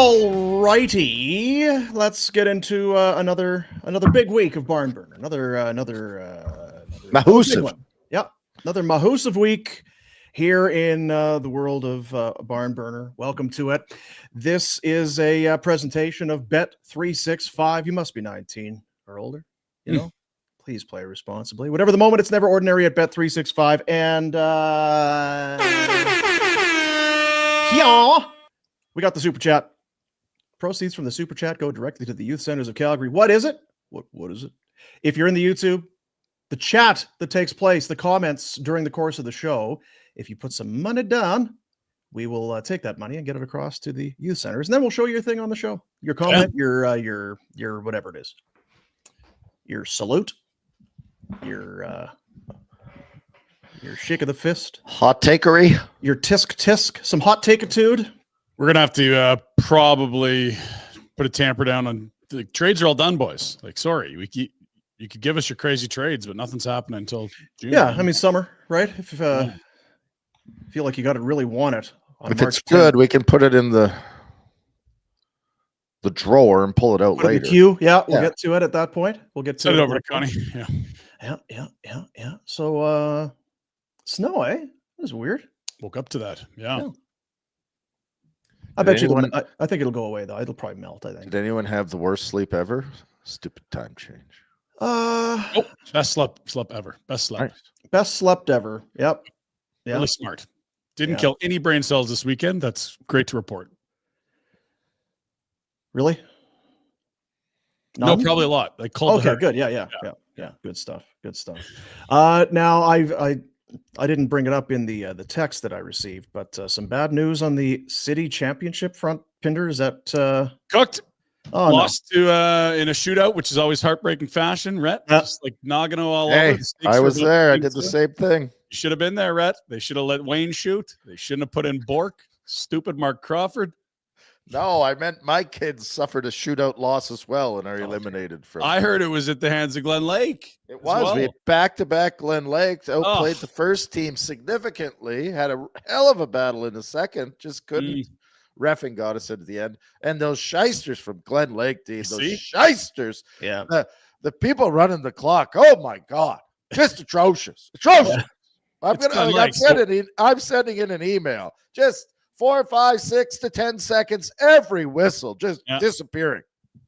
All righty, let's get into another big week of Barn Burner. Another Mahusive. one. Yep, another Mahusive week here in the world of Barn Burner. Welcome to it. This is a presentation of Bet365. You must be 19 or older. You know, please play responsibly. Whatever the moment, it's never ordinary at Bet365. And yeah. We got the super chat. Proceeds from the super chat go directly to the youth centers of Calgary. What is it? What is it? If you're in the YouTube, the chat that takes place, the comments during the course of the show, if you put some money down, we will take that money and get it across to the youth centers, and then we'll show your thing on the show. Your comment, your whatever it is, your salute, your shake of the fist, hot takery, your tisk, some hot take-itude. We're going to have to probably put a tamper down on the trades are all done, boys. Like, sorry, you could give us your crazy trades, but nothing's happening until June. Yeah, I mean, summer, right? If feel like you got to really want it. If March it's 10th. Good, we can put it in the drawer and pull it out later. The queue, we'll get to it at that point. We'll get to Send it over to Connie. Yeah. So, snow, eh? That was weird. Woke up to that. Yeah. I bet you. I think it'll go away though. It'll probably melt. I think. Did anyone have the worst sleep ever? Stupid time change. Best slept ever. Best slept. Right. Best slept ever. Yep. Really smart. Didn't kill any brain cells this weekend. That's great to report. Really? None? No, probably a lot. Like okay, good. Yeah. Good stuff. Now I didn't bring it up in the text that I received, but some bad news on the city championship front. Pinder, is that cooked? Oh, lost to in a shootout, which is always heartbreaking fashion. Rhett, just like Nagano all over. I was there. I did the same thing. You should have been there, Rhett. They should have let Wayne shoot. They shouldn't have put in Bork. Stupid Mark Crawford. No, I meant my kids suffered a shootout loss as well and are eliminated from. I heard it was at the hands of Glen Lake. It was. Well. We had back-to-back Glen Lake. Outplayed the first team significantly. Had a hell of a battle in the second. Just couldn't. Reffing got us at the end. And those shysters from Glen Lake, dude. Those shysters. Yeah. The people running the clock. Oh, my God. Just atrocious. Atrocious. I'm sending in an email. Just 4, 5, 6 to 10 seconds, every whistle just disappearing.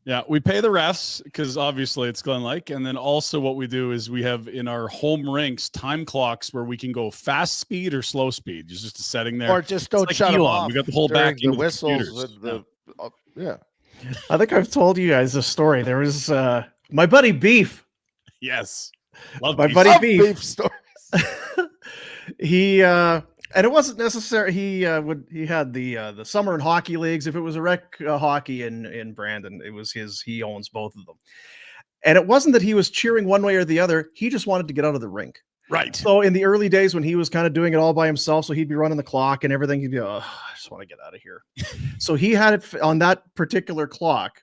Yeah, we pay the refs because obviously it's Glen Lake. And then also what we do is we have in our home rinks time clocks where we can go fast speed or slow speed. There's just a setting there. Or just don't shut them off. We got the whole back the whistles. I think I've told you guys this story. There was my buddy Beef. Yes. Love my buddy Beef stories. He and it wasn't necessary. He had the summer and hockey leagues. If it was a rec hockey in Brandon, it was his. He owns both of them. And it wasn't that he was cheering one way or the other. He just wanted to get out of the rink. Right. So in the early days when he was kind of doing it all by himself, so he'd be running the clock and everything. He'd be, I just want to get out of here. So he had it on that particular clock.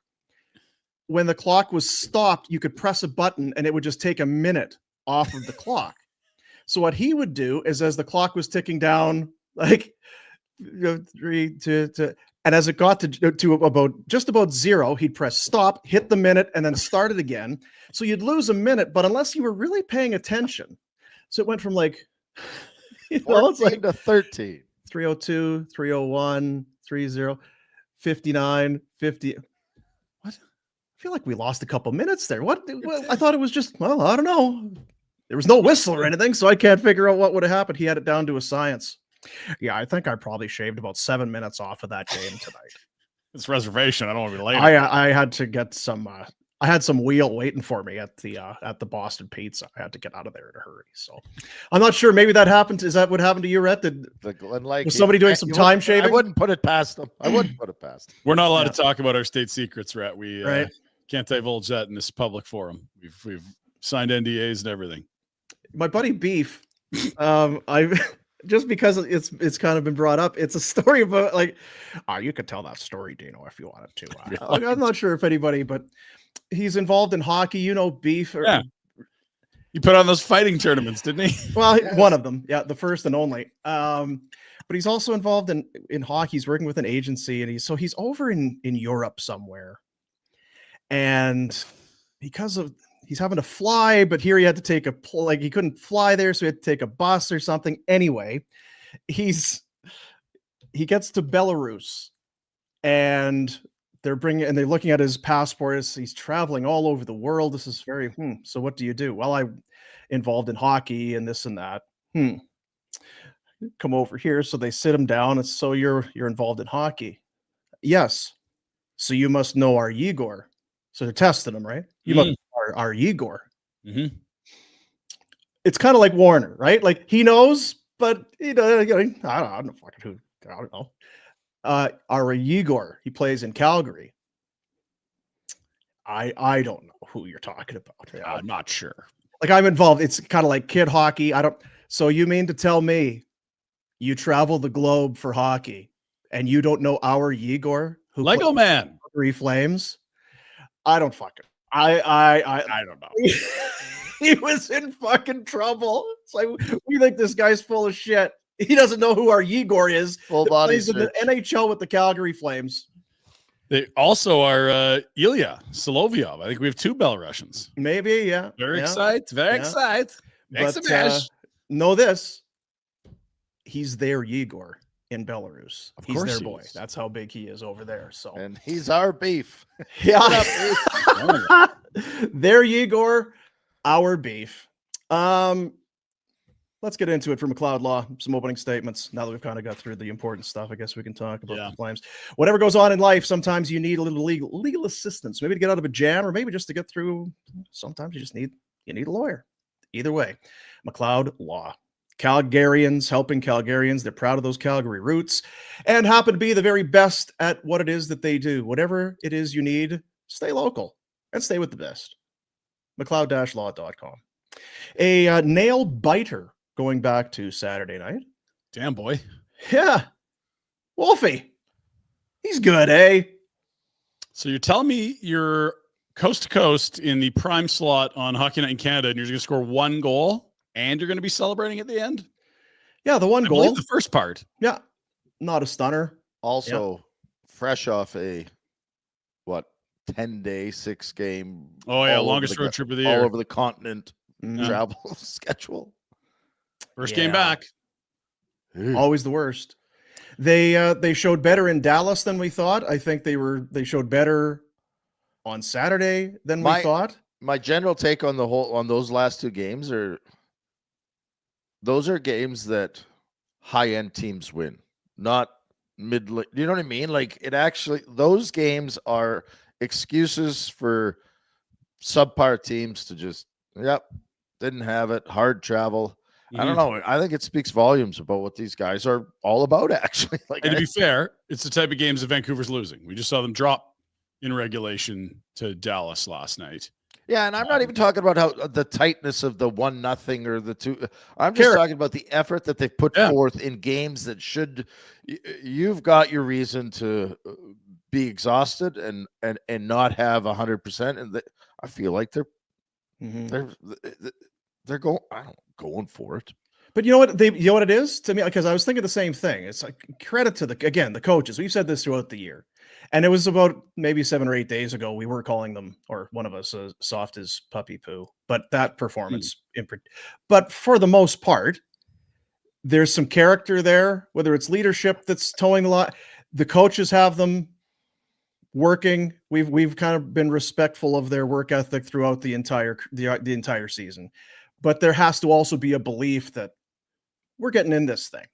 When the clock was stopped, you could press a button and it would just take a minute off of the clock. So what he would do is, as the clock was ticking down, like 3, 2, and as it got to about 0, he'd press stop, hit the minute, and then start it again. So you'd lose a minute, but unless you were really paying attention, so it went from like, it's like to 13, 302, 301, 30, 59, 50. What? I feel like we lost a couple minutes there. What? I thought it was just, I don't know. There was no whistle or anything, so I can't figure out what would have happened. He had it down to a science. Yeah, I think I probably shaved about 7 minutes off of that game tonight. It's reservation. I don't want to be late. I had to get some. I had some wheel waiting for me at the Boston Pizza. I had to get out of there in a hurry. So I'm not sure. Maybe that happened. Is that what happened to you, Rhett? The Glen Lake? Was somebody doing some time shaving? I wouldn't put it past them. We're not allowed to talk about our state secrets, Rhett. We can't divulge that in this public forum. We've signed NDAs and everything. My buddy Beef, I just because it's kind of been brought up. It's a story about you could tell that story, Dino, if you wanted to. I'm not sure if anybody, but he's involved in hockey. You know, Beef. You put on those fighting tournaments, didn't he? Well, yes. One of them, the first and only. but he's also involved in hockey. He's working with an agency, and he's over in Europe somewhere. And because of he's having to fly, but here he had to take he couldn't fly there, so he had to take a bus or something. Anyway, he gets to Belarus, and they're looking at his passport as he's traveling all over the world. This is very, so what do you do? Well, I'm involved in hockey and this and that. Come over here. So they sit him down. And so you're involved in hockey. Yes. So you must know our Igor. So they're testing him, right? You must know our Igor. Mm-hmm. It's kind of like Warner, right? Like he knows, but I don't know. Our Igor, he plays in Calgary. I don't know who you're talking about. I'm not sure. Like I'm involved. It's kind of like kid hockey. So you mean to tell me you travel the globe for hockey and you don't know our Igor? Lego Man. Three Flames? I don't fucking. I don't know. He was in fucking trouble. It's like we think this guy's full of shit. He doesn't know who our Igor is. Full body plays in the NHL with the Calgary Flames. They also are Ilya Solovyov. I think we have 2 Belarusians. Maybe, yeah. Very excited. Very excited. But know this. He's their Igor in Belarus. He's their boy. That's how big he is over there. So and he's our beef. Yeah. Their Igor, our beef. Let's get into it for McLeod Law. Some opening statements. Now that we've kind of got through the important stuff, I guess we can talk about the Flames. Whatever goes on in life, sometimes you need a little legal assistance, maybe to get out of a jam, or maybe just to get through. Sometimes you just need a lawyer. Either way, McLeod Law. Calgarians helping Calgarians. They're proud of those Calgary roots and happen to be the very best at what it is that they do. Whatever it is you need, stay local and stay with the best. McLeod-law.com. A nail biter going back to Saturday night. Damn, boy. Yeah. Wolfie. He's good, eh? So you're telling me you're coast to coast in the prime slot on Hockey Night in Canada, and you're going to score 1 goal, and you're going to be celebrating at the end? Yeah, the 1 goal. The first part. Yeah. Not a stunner. Also, fresh off a, 10-day, 6-game. Oh, yeah, longest road trip of the year. All over the continent travel schedule. First game back. Always the worst. They showed better in Dallas than we thought. I think they showed better on Saturday than we thought. My general take on those last 2 games those are games that high-end teams win, not mid. You know what I mean? Like those games are excuses for subpar teams to just, didn't have it, hard travel. I don't know. I think it speaks volumes about what these guys are all about, actually. And to be fair, it's the type of games that Vancouver's losing. We just saw them drop in regulation to Dallas last night. Yeah, and I'm not even talking about how the tightness of the 1-0 or the 2. I'm just talking about the effort that they've put forth in games that you've got your reason to be exhausted and not have 100%. And I feel like they're going for it. But you know what it is to me, because I was thinking the same thing. It's like credit to the coaches. We've said this throughout the year, and it was about maybe 7 or 8 days ago. We were calling them, or one of us, soft as puppy poo. But that performance, but for the most part, there's some character there. Whether it's leadership that's towing the line, the coaches have them working. We've kind of been respectful of their work ethic throughout the entire season. But there has to also be a belief that we're getting in this thing.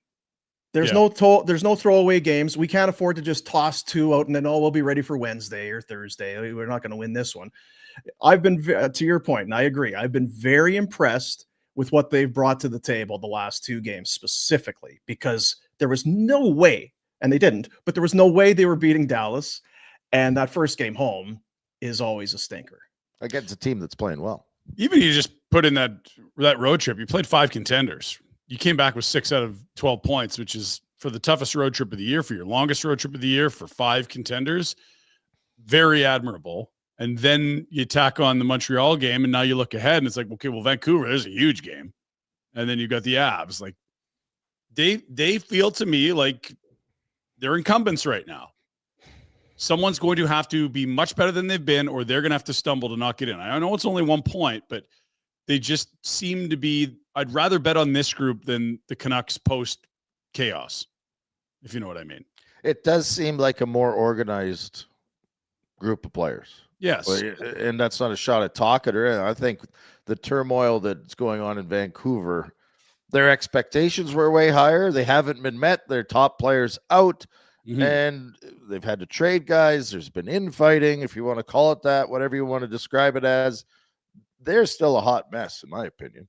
There's no throwaway games. We can't afford to just toss 2 out and then, we'll be ready for Wednesday or Thursday. We're not going to win this one. I've been, to your point, and I agree, I've been very impressed with what they've brought to the table the last 2 games specifically, because there was no way, and they didn't, but there was no way they were beating Dallas. And that first game home is always a stinker. Against a team that's playing well. Even you just put in that road trip, you played 5 contenders. You came back with 6 out of 12 points, which is for the toughest road trip of the year, for your longest road trip of the year, for 5 contenders. Very admirable. And then you tack on the Montreal game, and now you look ahead, and it's like, okay, well, Vancouver is a huge game. And then you got the Avs. Like, they feel to me like they're incumbents right now. Someone's going to have to be much better than they've been, or they're going to have to stumble to knock it in. I know it's only 1 point, but they just seem to be. I'd rather bet on this group than the Canucks post chaos, if you know what I mean. It does seem like a more organized group of players. Yes. And that's not a shot at Tocchet or anything. I think the turmoil that's going on in Vancouver, their expectations were way higher. They haven't been met. Their top players out. And they've had to trade guys. There's been infighting, if you want to call it that, whatever you want to describe it as. They're still a hot mess, in my opinion.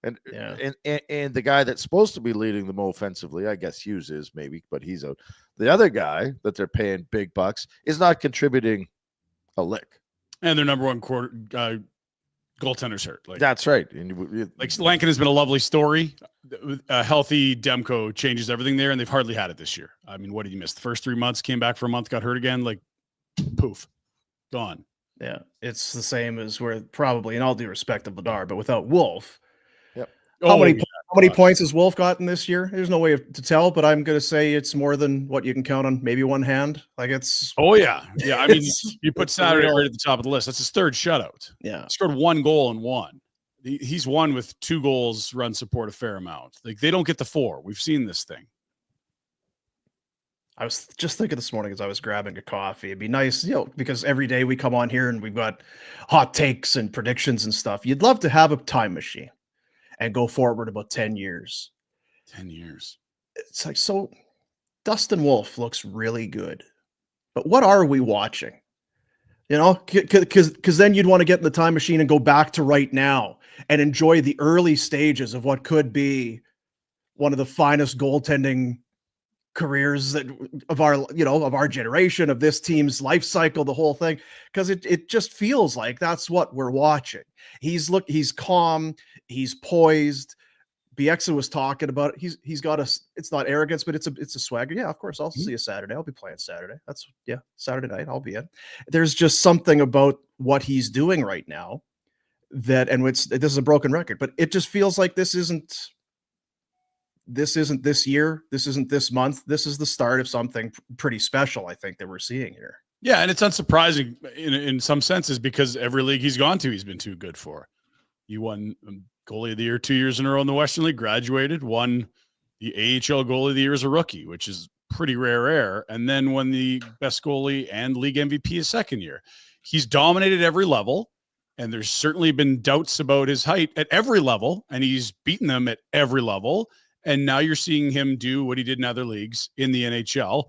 And the guy that's supposed to be leading them offensively, I guess Hughes is maybe, but he's out. The other guy that they're paying big bucks is not contributing a lick. And their number one goaltender's hurt. That's right. Like Lankin has been a lovely story. A healthy Demko changes everything there, and they've hardly had it this year. I mean, what did you miss? The first 3 months, came back for a month, got hurt again, like poof, gone. Yeah, it's the same as where probably, in all due respect of Bedard, but without Wolf. Yep. How many points has Wolf gotten this year? There's no way to tell, but I'm going to say it's more than what you can count on maybe one hand. Like it's. Oh yeah, yeah. I mean, you put Saturday right at the top of the list. That's his third shutout. Yeah, he scored 1 goal and 1. He's won with 2 goals, run support a fair amount. Like they don't get the 4. We've seen this thing. I was just thinking this morning as I was grabbing a coffee, it'd be nice, because every day we come on here and we've got hot takes and predictions and stuff. You'd love to have a time machine and go forward about 10 years. 10 years. It's like, so Dustin Wolf looks really good, but what are we watching? Because then you'd want to get in the time machine and go back to right now and enjoy the early stages of what could be one of the finest goaltending careers of our generation, of this team's life cycle, the whole thing. Because it just feels like that's what we're watching. He's calm, he's poised. Bieksa was talking about it. He's got it's not arrogance, but it's a swagger. Yeah, of course. I'll see you Saturday. I'll be playing Saturday. Saturday night. I'll be in. There's just something about what he's doing right now this is a broken record, but it just feels like this isn't this year. This isn't this month. This is the start of something pretty special, I think, that we're seeing here. Yeah. And it's unsurprising in some senses because every league he's gone to, he's been too good for. He won goalie of the year 2 years in a row in the Western League, graduated, won the AHL goalie of the year as a rookie, which is pretty rare air, and then won the best goalie and league MVP his second year. He's dominated every level, and there's certainly been doubts about his height at every level, and he's beaten them at every level. And now you're seeing him do what he did in other leagues in the NHL.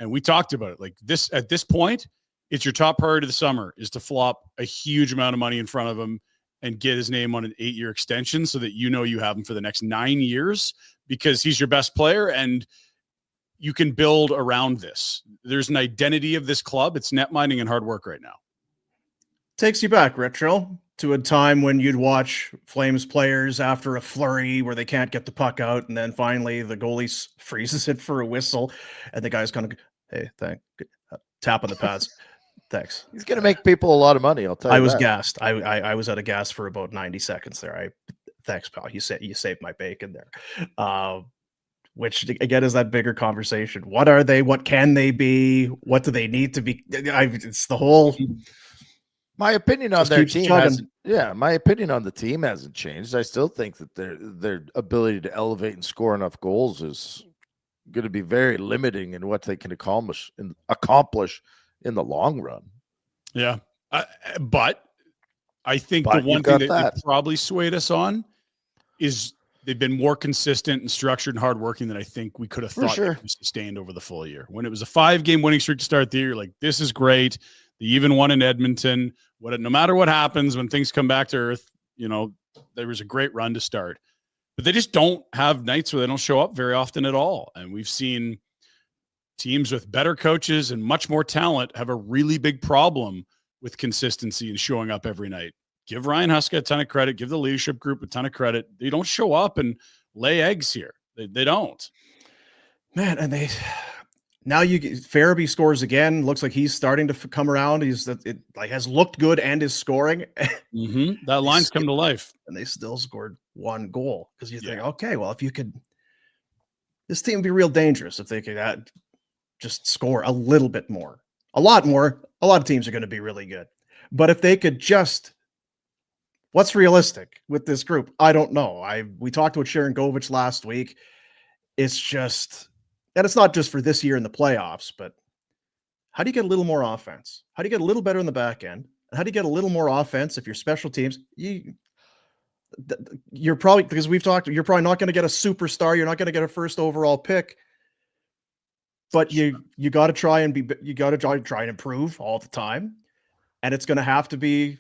And we talked about it. Like this, at this point, it's your top priority of the summer is to flop a huge amount of money in front of him and get his name on an 8-year extension so that you have him for the next 9 years because he's your best player and you can build around this. There's an identity of this club. It's net minding and hard work right now. Takes you back, Retro, to a time when you'd watch Flames players after a flurry where they can't get the puck out, and then finally the goalie freezes it for a whistle, and the guy's kind of, hey, tap on the pads. Thanks. He's going to make people a lot of money. I'll tell you. I was gassed. I was out of gas for about 90 seconds there. Thanks, pal. You saved my bacon there. Which again is that bigger conversation. What are they? What can they be? What do they need to be? It's the whole. My opinion on their team hasn't. Yeah, my opinion on the team hasn't changed. I still think that their ability to elevate and score enough goals is going to be very limiting in what they can accomplish in the long run. Yeah. But I think the one thing that they probably swayed us on is they've been more consistent and structured and hardworking than I think we could have thought they sustained over the full year. When it was a 5-game winning streak to start the year, like, this is great. They even won in Edmonton. No matter what happens, when things come back to earth, there was a great run to start. But they just don't have nights where they don't show up very often at all. And we've seen teams with better coaches and much more talent have a really big problem with consistency and showing up every night. Give Ryan Huska a ton of credit. Give the leadership group a ton of credit. They don't show up and lay eggs here. They don't. Man, and Farabee scores again. Looks like he's starting to come around. Has looked good and is scoring. Mm-hmm. That line's come to life. And they still scored 1 goal because you think, okay, well, if you could This team would be real dangerous if they could just score a little bit more. A lot more. A lot of teams are going to be really good. But if they could just, what's realistic with this group? I don't know. We talked with Sharon Govich last week. It's just, and it's not just for this year in the playoffs, but how do you get a little more offense? How do you get a little better in the back end? How do you get a little more offense if you're special teams? You're probably, because we've talked, you're probably not going to get a superstar. You're not going to get a first overall pick. But you got to try and try and improve all the time. And it's going to have to be,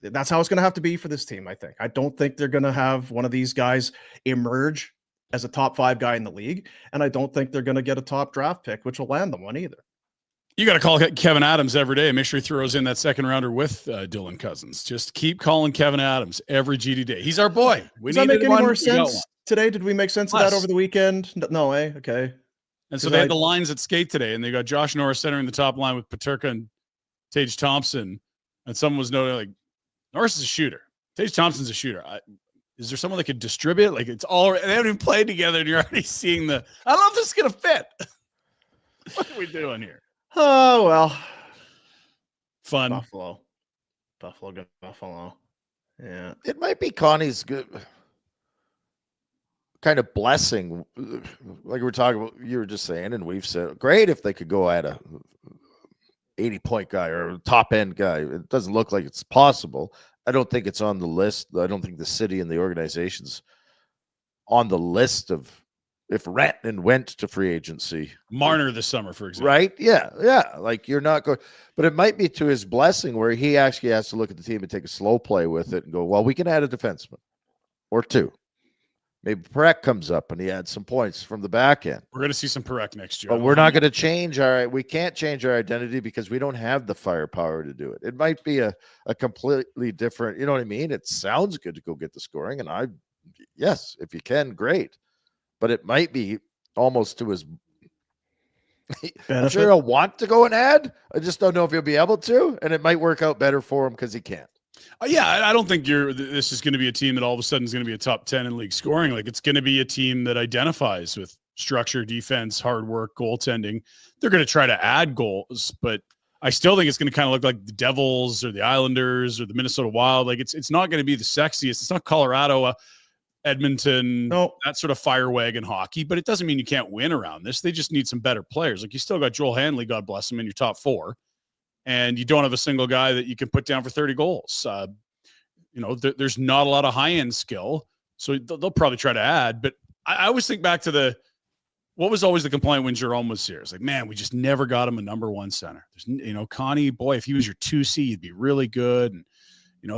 that's how it's going to have to be for this team, I think. I don't think they're going to have one of these guys emerge as a top 5 guy in the league. And I don't think they're going to get a top draft pick, which will land them one either. You got to call Kevin Adams every day. Make sure he throws in that second rounder with Dylan Cousins. Just keep calling Kevin Adams every GD day. He's our boy. Does that make any more sense today? Did we make sense of that over the weekend? No, okay. And so they had the lines at skate today, and they got Josh Norris centering the top line with Peterka and Tage Thompson. And someone was noting, like, Norris is a shooter. Tage Thompson's a shooter. Is there someone that could distribute? Like, it's all, they haven't even played together, and you're already seeing I don't know if this is going to fit. What are we doing here? Oh, well. Fun. Buffalo. Yeah. It might be Connie's good kind of blessing, like we're talking about, you were just saying, and we've said, great if they could go at a 80-point guy or a top-end guy. It doesn't look like it's possible. I don't think it's on the list. I don't think the city and the organization's on the list of if Rantanen went to free agency. Marner this summer, for example. Right? Yeah. Like, you're not going, but it might be to his blessing where he actually has to look at the team and take a slow play with it and go, well, we can add a defenseman or two. Maybe Perek comes up and he adds some points from the back end. We're going to see some Perek next year. But we're not going to change we can't change our identity because we don't have the firepower to do it. It might be a completely different, you know what I mean? It sounds good to go get the scoring. And yes, if you can, great. But it might be almost to his I'm sure he'll want to go and add. I just don't know if he'll be able to. And it might work out better for him because he can't. Yeah, I don't think this is going to be a team that all of a sudden is going to be a top 10 in league scoring. Like, it's going to be a team that identifies with structure, defense, hard work, goaltending. They're going to try to add goals, but I still think it's going to kind of look like the Devils or the Islanders or the Minnesota Wild. Like, it's not going to be the sexiest. It's not Colorado, Edmonton, that sort of fire wagon hockey, but it doesn't mean you can't win around this. They just need some better players. Like, you still got Joel Hanley, God bless him, in your top 4. And you don't have a single guy that you can put down for 30 goals. There's not a lot of high-end skill, so they'll probably try to add. But I always think back to what was always the complaint when Jerome was here? It's like, man, we just never got him a number 1 center. Connie, boy, if he was your 2C, he'd be really good. And,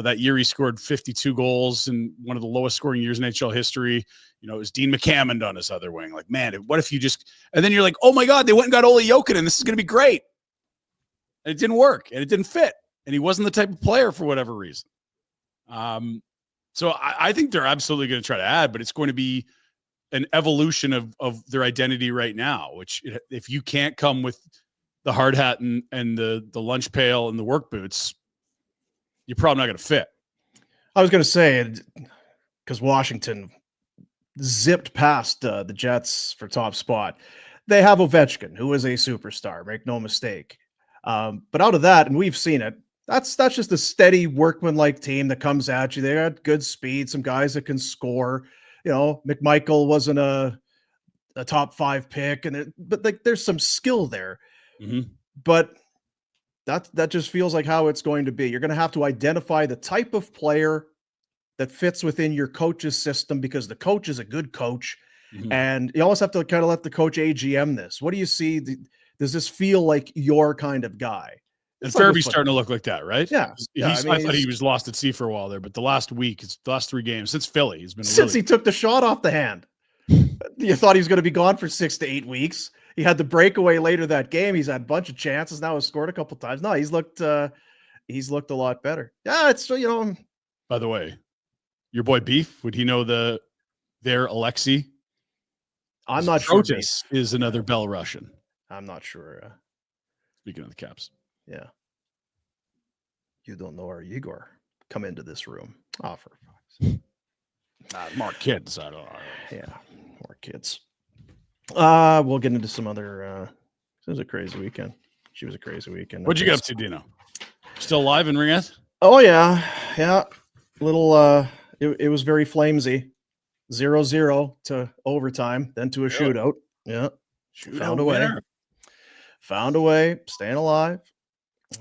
that year he scored 52 goals in one of the lowest scoring years in NHL history. It was Dean McCammond on his other wing. Like, man, what if you just – and then you're like, oh, my God, they went and got Ole Jokinen. This is going to be great. And it didn't work, and it didn't fit, and he wasn't the type of player for whatever reason. So I think they're absolutely going to try to add, but it's going to be an evolution of their identity right now, which if you can't come with the hard hat and the lunch pail and the work boots, you're probably not going to fit. I was going to say, because Washington zipped past the Jets for top spot, they have Ovechkin, who is a superstar, make no mistake. But out of that, and we've seen it, that's just a steady workman-like team that comes at you. They got good speed, some guys that can score. McMichael wasn't a top 5 pick, but like there's some skill there. Mm-hmm. But that just feels like how it's going to be. You're going to have to identify the type of player that fits within your coach's system because the coach is a good coach, and you always have to kind of let the coach AGM this. What do you see? Does this feel like your kind of guy? And Fairby's starting to look like that, right? Yeah. I thought he was lost at sea for a while there, but the last 3 games since Philly, he's been he took the shot off the hand. You thought he was going to be gone for 6 to 8 weeks. He had the breakaway later that game. He's had a bunch of chances. Now he's scored a couple times. No, he's looked a lot better. Yeah, it's By the way, your boy Beef, would he know their Alexei? I'm not sure. Protus is another Belarusian. I'm not sure. Speaking of the Caps. Yeah. You don't know our Igor. Come into this room. Oh, for fuck's sake. More kids. I don't know. Yeah, more kids. We'll get into some other. It was a crazy weekend. She was a crazy weekend. What'd you get up to, Dino? Still alive in Ringette? Oh yeah. Little. It was very flamesy. 0-0 to overtime, then to a shootout. Yeah, found a way. Found a way. Staying alive.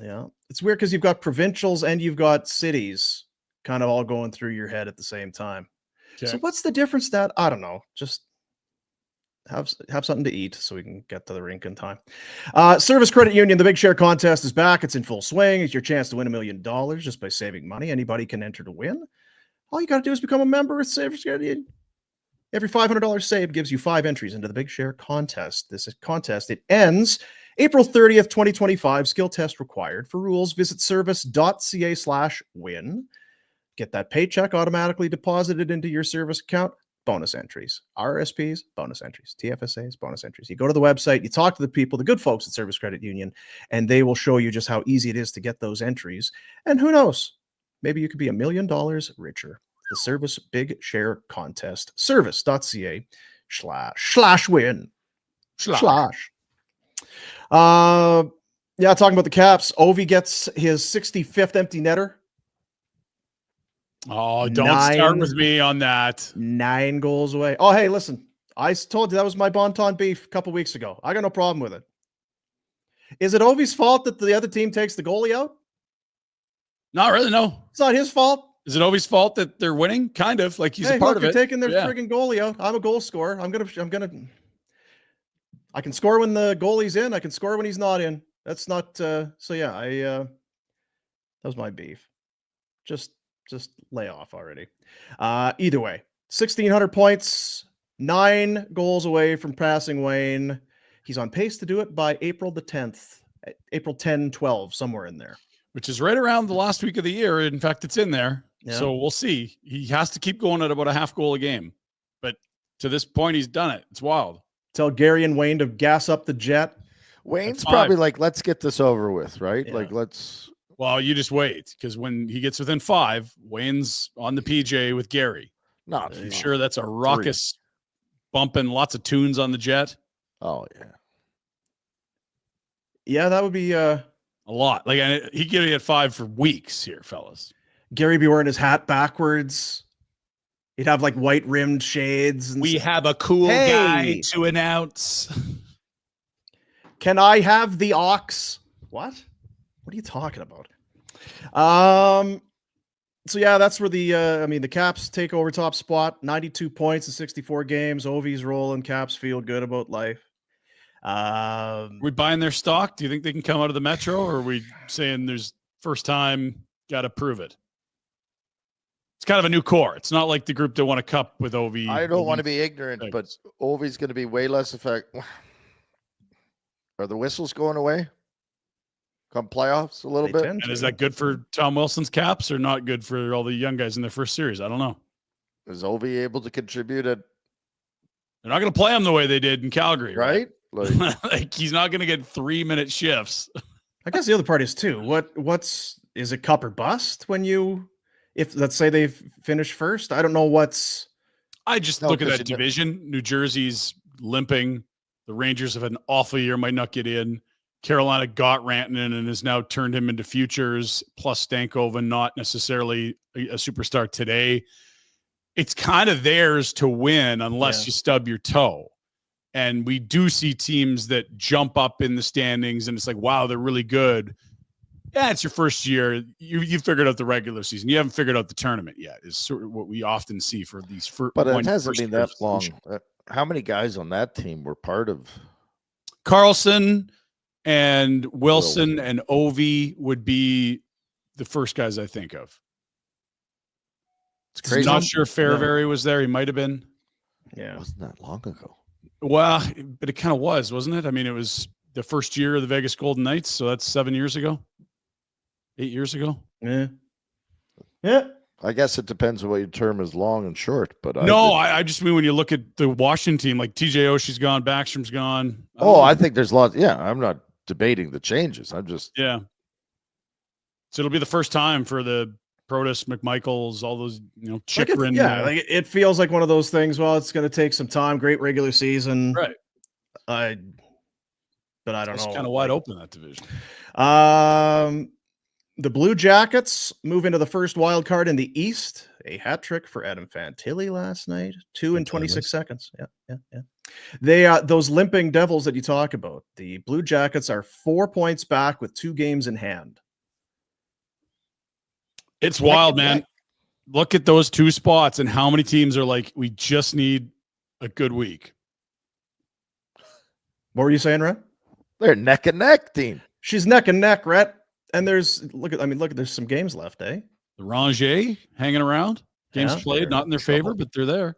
Yeah, it's weird because you've got provincials and you've got cities kind of all going through your head at the same time. Okay. So what's the difference? That I don't know. Just have something to eat so we can get to the rink in time. Service Credit Union, the Big Share Contest is back. It's in full swing. It's your chance to win $1 million just by saving money. Anybody can enter to win. All you got to do is become a member at Service Credit Union. Every $500 saved gives you 5 entries into the Big Share Contest. This contest, it ends April 30th, 2025. Skill test required. For rules, visit service.ca/win. Get that paycheck automatically deposited into your service account. Bonus entries. RSPs, bonus entries. TFSAs, bonus entries. You go to the website, you talk to the people, the good folks at Service Credit Union, and they will show you just how easy it is to get those entries. And who knows? Maybe you could be $1 million richer. The Service Big Share Contest. Service.ca/win. Yeah, talking about the Caps. Ovi gets his 65th empty netter. Oh, don't start with me on that. 9 goals away. Oh, hey, listen. I told you that was my Bonton beef a couple weeks ago. I got no problem with it. Is it Ovi's fault that the other team takes the goalie out? Not really, no. It's not his fault. Is it Ovi's fault that they're winning? Kind of, like he's a part of it. You're taking their friggin' goalie out. I'm a goal scorer. I can score when the goalie's in. I can score when he's not in. That's not that was my beef. Just lay off already. Either way, 1,600 points, 9 goals away from passing Wayne. He's on pace to do it by April the 10th, April 10, 12, somewhere in there. Which is right around the last week of the year. In fact, it's in there. Yeah. So we'll see. He has to keep going at about a half goal a game. But to this point, he's done it. It's wild. Tell Gary and Wayne to gas up the jet. Wayne's probably like, let's get this over with, right? Yeah. Like, let's. Well, you just wait, because when he gets within 5, Wayne's on the PJ with Gary. I'm sure that's a raucous bumping, lots of tunes on the jet. Oh, yeah. Yeah, that would be a lot. Like, he could get 5 for weeks here, fellas. Gary be wearing his hat backwards. He'd have like white rimmed shades. And we have a cool guy to announce. Can I have the ox? What are you talking about? So yeah, that's where the Caps take over top spot. 92 points in 64 games. Ovi's rolling. Caps feel good about life. We buying their stock? Do you think they can come out of the Metro, or are we saying there's first time, got to prove it? It's kind of a new core. It's not like the group that won a cup with Ovi. I don't want to be ignorant, but Ovi's going to be way less effective. Are the whistles going away? Come playoffs a little bit? And is that good for Tom Wilson's Caps or not good for all the young guys in their first series? I don't know. Is Ovi able to contribute? They're not going to play him the way they did in Calgary, right? Like he's not going to get 3-minute shifts. I guess the other part is too. Is it cup or bust when if let's say they finish first? I don't know I just look at that division. New Jersey's limping. The Rangers have had an awful year, might not get in. Carolina got Rantanen and has now turned him into futures, plus Stankoven, not necessarily a superstar today. It's kind of theirs to win unless you stub your toe. And we do see teams that jump up in the standings, and it's like, wow, they're really good. Yeah, it's your first year. You figured out the regular season. You haven't figured out the tournament yet, is sort of what we often see for these first. But it hasn't been that long. How many guys on that team were part of? Carlson and Wilson and Ovi would be the first guys I think of. It's crazy. I'm not sure Fairbury was there. He might have been. Yeah. It wasn't that long ago. Well, but it kind of was, wasn't it? I mean, it was the first year of the Vegas Golden Knights. So that's 7 years ago. 8 years ago. Yeah. Yeah. I guess it depends on what your term is long and short, but I just mean when you look at the Washington team, like TJ Oshie's gone, Backstrom's gone. I think there's lots. Yeah, I'm not debating the changes. I'm just So it'll be the first time for the Protas, McMichaels, all those Chikrin. It feels like one of those things. Well, it's going to take some time. Great regular season, right? But I don't know. It's kind of wide open, that division. The Blue Jackets move into the first wild card in the East. A hat trick for Adam Fantilli last night. 2 and 26 seconds. Yeah. They those limping Devils that you talk about. The Blue Jackets are 4 points back with 2 games in hand. It's wild, man. Look at those 2 spots and how many teams are like, we just need a good week. What were you saying, Rhett? They're neck and neck team. She's neck and neck, Rhett. And there's there's some games left, eh? The Ranger hanging around. Games played, not in their favor, but they're there.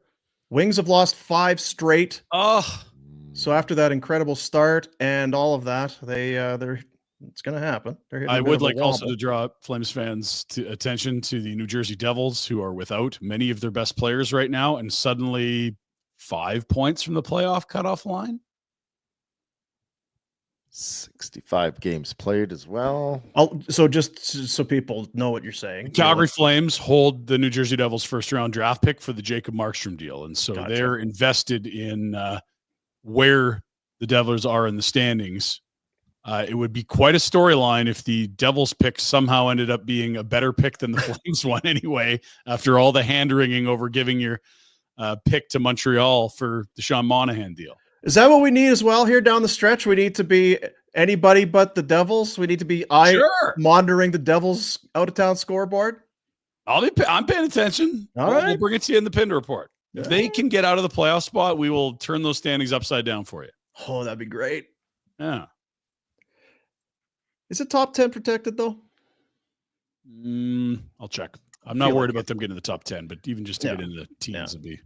Wings have lost 5 straight. Oh, so after that incredible start and all of that, it's going to happen. I would like also to draw Flames fans attention to the New Jersey Devils, who are without many of their best players right now, and suddenly 5 points from the playoff cutoff line. 65 games played as well. So just so people know what you're saying. Calgary Flames hold the New Jersey Devils first round draft pick for the Jacob Markstrom deal. And so they're invested in where the Devils are in the standings. It would be quite a storyline if the Devils pick somehow ended up being a better pick than the Flames one anyway, after all the hand-wringing over giving your pick to Montreal for the Sean Monahan deal. Is that what we need as well here down the stretch? We need to be anybody but the Devils. We need to be monitoring the Devils out-of-town scoreboard. I'm paying attention. All right. We'll bring it to you in the Pinder Report. If they can get out of the playoff spot, we will turn those standings upside down for you. Oh, that'd be great. Yeah. Is it top 10 protected, though? I'll check. I'm not worried about them getting the top 10, but even just to get into the teens would be.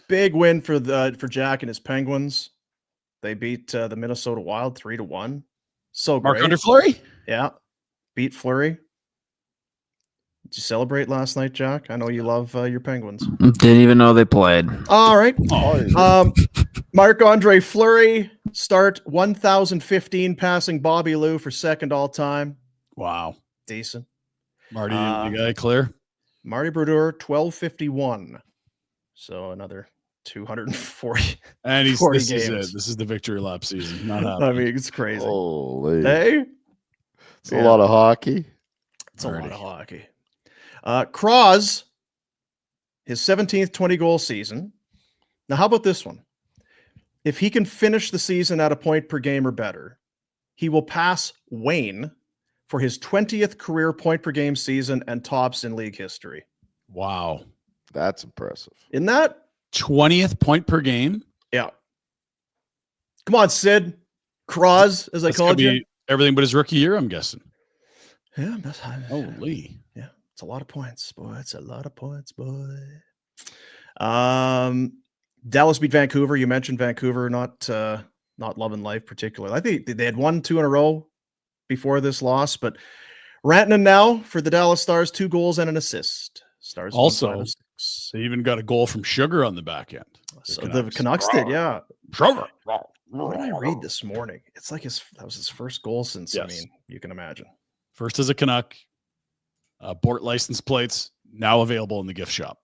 Big win for Jack and his Penguins. They beat the Minnesota Wild 3-1. So great. Marc-Andre Fleury? Yeah. Beat Fleury. Did you celebrate last night, Jack? I know you love your Penguins. Didn't even know they played. All right. Marc-Andre Fleury start 1,015 passing Bobby Lou for second all time. Wow. Decent. Marty, the guy clear? Marty Brodeur, 1,251. So another 240. And this games. is it. This is the victory lap season. Not I mean, it's crazy. Holy. Hey? It's a lot of hockey. It's a lot of hockey. Crosby, his 17th 20-goal season. Now, how about this one? If he can finish the season at a point per game or better, he will pass Wayne for his 20th career point per game season and tops in league history. Wow. That's impressive. Isn't that? 20th point per game? Yeah. Come on, Sid. Crosby, as I called you. Everything but his rookie year, I'm guessing. Yeah. Holy. Yeah. It's a lot of points, boy. It's a lot of points, boy. Dallas beat Vancouver. You mentioned Vancouver not loving life particularly. I think they had 1-2 in a row before this loss, but Rantanen now for the Dallas Stars, 2 goals and an assist. Stars also, they even got a goal from Sugar on the back end. So the Canucks did, yeah. Sugar. What did I read this morning? It's like that was his first goal since, I mean, you can imagine. First as a Canuck. Bort license plates now available in the gift shop.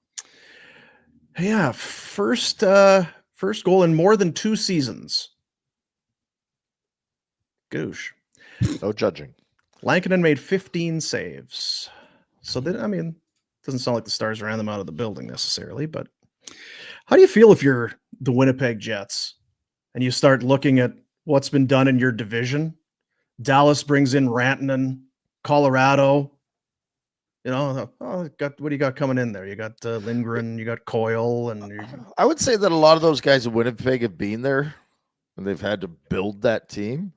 Yeah, first goal in more than 2 seasons. Goosh. No judging. Lankinen made 15 saves. So doesn't sound like the Stars ran them out of the building necessarily, but how do you feel if you're the Winnipeg Jets and you start looking at what's been done in your division? Dallas brings in Rantanen, Colorado. What do you got coming in there? You got Lindgren, you got Coyle, and I would say that a lot of those guys in Winnipeg have been there, and they've had to build that team,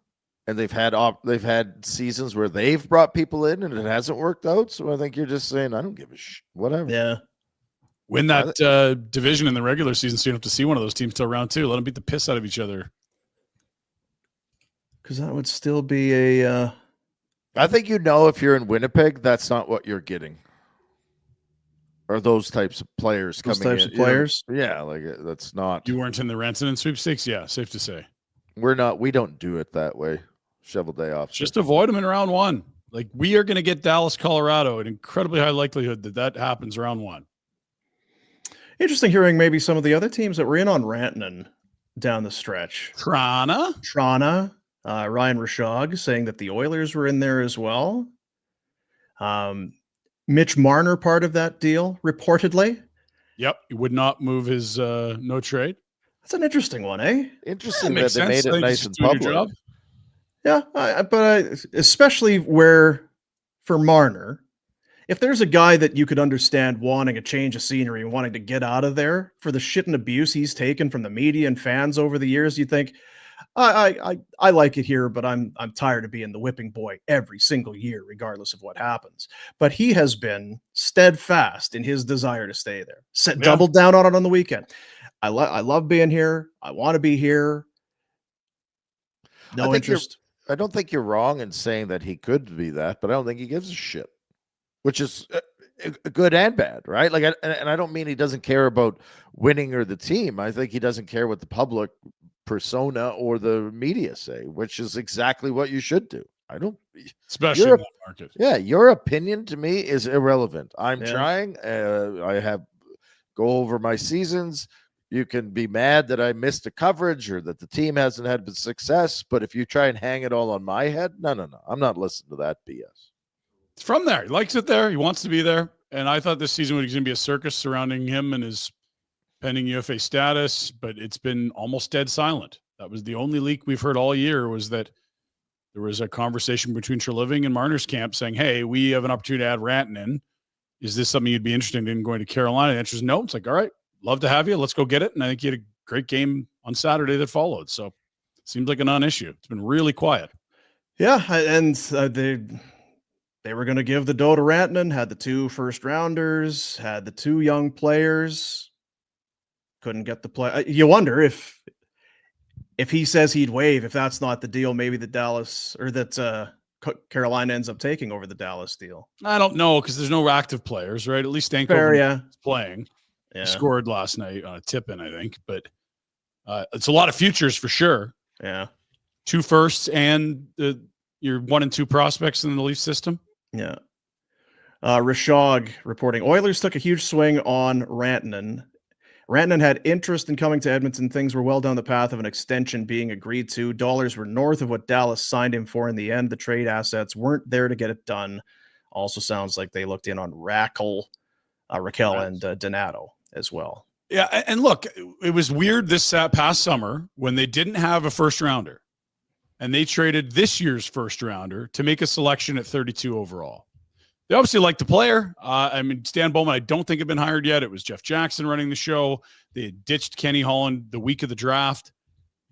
and they've had seasons where they've brought people in and it hasn't worked out. So I think you're just saying, I don't give a whatever. Yeah. Win that division in the regular season, so you don't have to see one of those teams till round 2. Let them beat the piss out of each other. Because that would still be a. I think if you're in Winnipeg, that's not what you're getting. Or those types of players players? Yeah, that's not. You weren't in the Rantanen sweepstakes? Yeah, safe to say. We're not. We don't do it that way. Shovel day off. Just avoid them in round 1. Like, we are going to get Dallas, Colorado, an incredibly high likelihood that happens round 1. Interesting hearing maybe some of the other teams that were in on Rantanen down the stretch. Trana, Ryan Rishaug saying that the Oilers were in there as well. Mitch Marner part of that deal, reportedly. Yep, he would not move his no trade. That's an interesting one, eh? Interesting That that makes they sense. made I it think he's nice and just doing your public. job. Yeah, but especially where for Marner, if there's a guy that you could understand wanting a change of scenery and wanting to get out of there for the shit and abuse he's taken from the media and fans over the years, you think, I like it here, but I'm tired of being the whipping boy every single year, regardless of what happens. But he has been steadfast in his desire to stay there. Doubled down on it on the weekend. I love being here. I want to be here. No interest. I don't think you're wrong in saying that he could be that, but I don't think he gives a shit, which is good and bad, right? Like, and I don't mean he doesn't care about winning or the team. I think he doesn't care what the public persona or the media say, which is exactly what you should do. I don't, especially in that market. Yeah, your opinion to me is irrelevant. I'm trying. I have go over my seasons. You can be mad that I missed a coverage or that the team hasn't had success, but if you try and hang it all on my head, no. I'm not listening to that BS. It's from there. He likes it there. He wants to be there. And I thought this season was going to be a circus surrounding him and his pending UFA status, but it's been almost dead silent. That was the only leak we've heard all year, was that there was a conversation between Treliving and Marner's camp saying, hey, we have an opportunity to add Rantanen. Is this something you'd be interested in going to Carolina? The answer is no. It's like, all right, love to have you. Let's go get it. And I think he had a great game on Saturday that followed. So it seems like a non-issue. It's been really quiet. Yeah, and they were going to give the dough to Rantanen, had the 2 first-rounders, had the 2 young players, couldn't get the play. You wonder if he says he'd waive, if that's not the deal, maybe the Dallas or that Carolina ends up taking over the Dallas deal. I don't know, because there's no active players, right? At least Stankoven is playing. Yeah. He scored last night on a tip-in, I think. But it's a lot of futures for sure. Yeah. 2 firsts and your 1 and 2 prospects in the Leaf system. Yeah. Rishaug reporting, Oilers took a huge swing on Rantanen. Rantanen had interest in coming to Edmonton. Things were well down the path of an extension being agreed to. Dollars were north of what Dallas signed him for in the end. The trade assets weren't there to get it done. Also sounds like they looked in on Raquel and Donato as well. Yeah, and look, it was weird this past summer when they didn't have a first rounder, and they traded this year's first rounder to make a selection at 32 overall. They obviously like the player. I mean, Stan Bowman, I don't think had been hired yet. It was Jeff Jackson running the show. They had ditched Kenny Holland the week of the draft.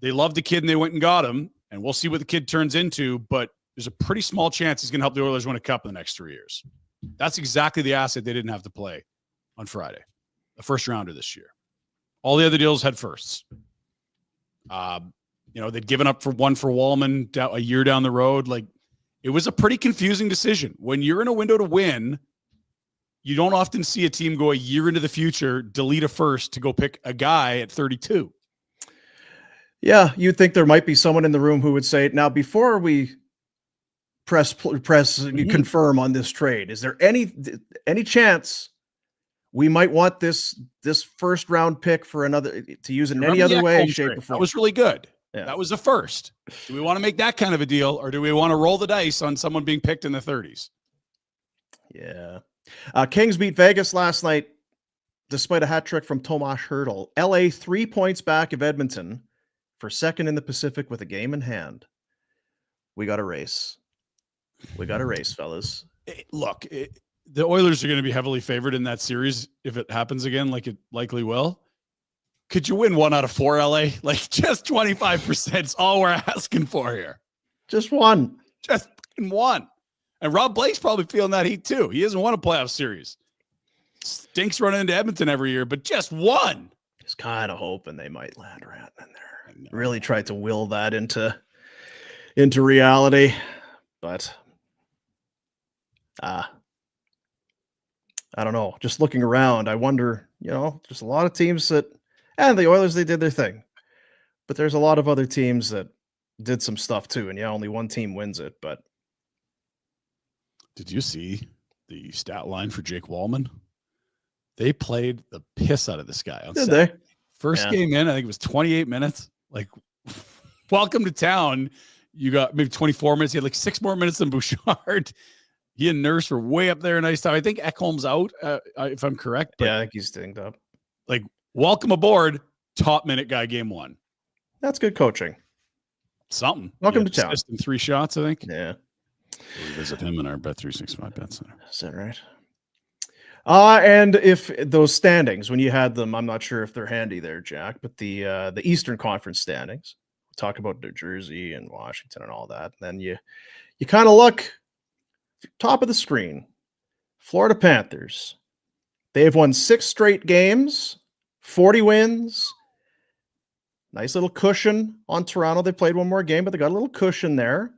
They loved the kid and they went and got him, and we'll see what the kid turns into, but there's a pretty small chance he's going to help the Oilers win a cup in the next 3 years. That's exactly the asset they didn't have to play on Friday. The first rounder this year. All the other deals had firsts. They'd given up for Wallman a year down the road. Like, it was a pretty confusing decision. When you're in a window to win, you don't often see a team go a year into the future, delete a first to go pick a guy at 32. Yeah, you'd think there might be someone in the room who would say, now, before we press confirm on this trade, is there any chance we might want this first round pick for another, to use in any other way, shape, or form? That was really good. Yeah. That was the first. Do we want to make that kind of a deal, or do we want to roll the dice on someone being picked in the 30s? Yeah. Kings beat Vegas last night despite a hat trick from Tomas Hertl. LA 3 points back of Edmonton for second in the Pacific with a game in hand. We got a race. Fellas. Look, the Oilers are going to be heavily favored in that series if it happens again, like it likely will. Could you win 1 out of 4, LA? Like, just 25% is all we're asking for here. Just one. Just one. And Rob Blake's probably feeling that heat too. He doesn't want a playoff series. Stinks running into Edmonton every year, but just one. Just kind of hoping they might land Rantanen there. Really tried to will that into reality. But I don't know. Just looking around, I wonder, just a lot of teams that, and the Oilers, they did their thing. But there's a lot of other teams that did some stuff too. And only one team wins it. But did you see the stat line for Jake Wallman? They played the piss out of this guy. Did they? First game in, I think it was 28 minutes. Like, welcome to town. You got maybe 24 minutes. You had like 6 more minutes than Bouchard. He and Nurse were way up there. Nice time. I think Ekholm's out, if I'm correct. But yeah, I think he's dinged up. like, welcome aboard. Top minute guy, game 1. That's good coaching. Something. Welcome to town. In 3 shots, I think. Yeah. We'll visit him in our Bet365 Bet Center. Is that right? And if those standings, when you had them, I'm not sure if they're handy there, Jack, but the Eastern Conference standings, talk about New Jersey and Washington and all that. Then you kind of look top of the screen, Florida Panthers. They've won 6 straight games, 40 wins. Nice little cushion on Toronto. They played one more game, but they got a little cushion there.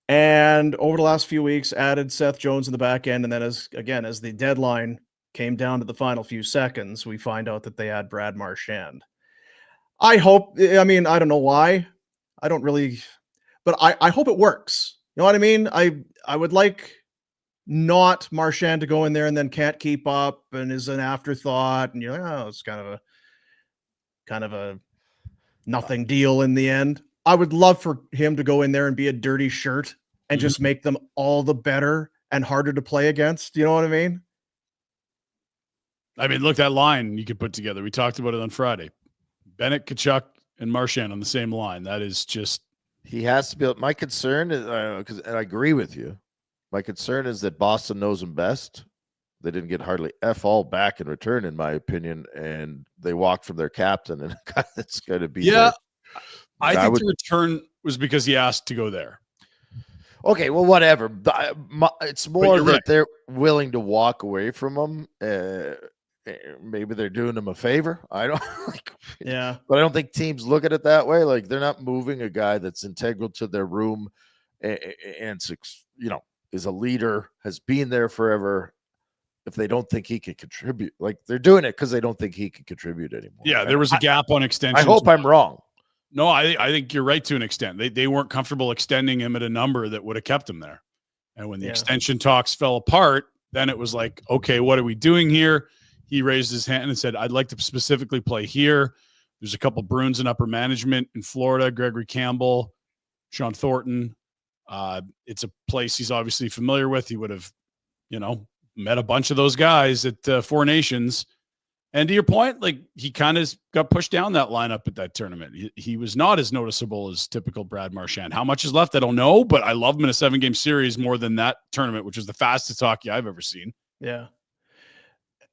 And over the last few weeks, added Seth Jones in the back end. And then as the deadline came down to the final few seconds, we find out that they add Brad Marchand. I hope, I don't know why. I don't really, but I hope it works. You know what I mean? I would like not Marchand to go in there and then can't keep up and is an afterthought. And you're like, oh, it's kind of a nothing deal in the end. I would love for him to go in there and be a dirty shirt and just make them all the better and harder to play against. You know what I mean? Look, that line you could put together. We talked about it on Friday. Bennett, Tkachuk, and Marchand on the same line. That is just... He has to be... My concern is, because I agree with you, my concern is that Boston knows him best. They didn't get hardly F all back in return, in my opinion, and they walked from their captain and a guy that's going to be... Yeah. I think the return was because he asked to go there. Okay, well, whatever. It's more that right. They're willing to walk away from him. Maybe they're doing him a favor. I don't yeah, but I don't think teams look at it that way. Like, they're not moving a guy that's integral to their room and is a leader, has been there forever. If they don't think he can contribute, like, they're doing it because they don't think he can contribute anymore. Yeah, there was a gap on extensions. I hope I'm wrong. No, I think you're right to an extent. They weren't comfortable extending him at a number that would have kept him there. And when the extension talks fell apart, then it was like, okay, what are we doing here? He raised his hand and said, I'd like to specifically play here. There's a couple Bruins in upper management in Florida, Gregory Campbell, Sean Thornton. It's a place he's obviously familiar with. He would have, met a bunch of those guys at Four Nations. And to your point, like, he kind of got pushed down that lineup at that tournament. He was not as noticeable as typical Brad Marchand. How much is left, I don't know, but I love him in a 7-game series more than that tournament, which was the fastest hockey I've ever seen. Yeah.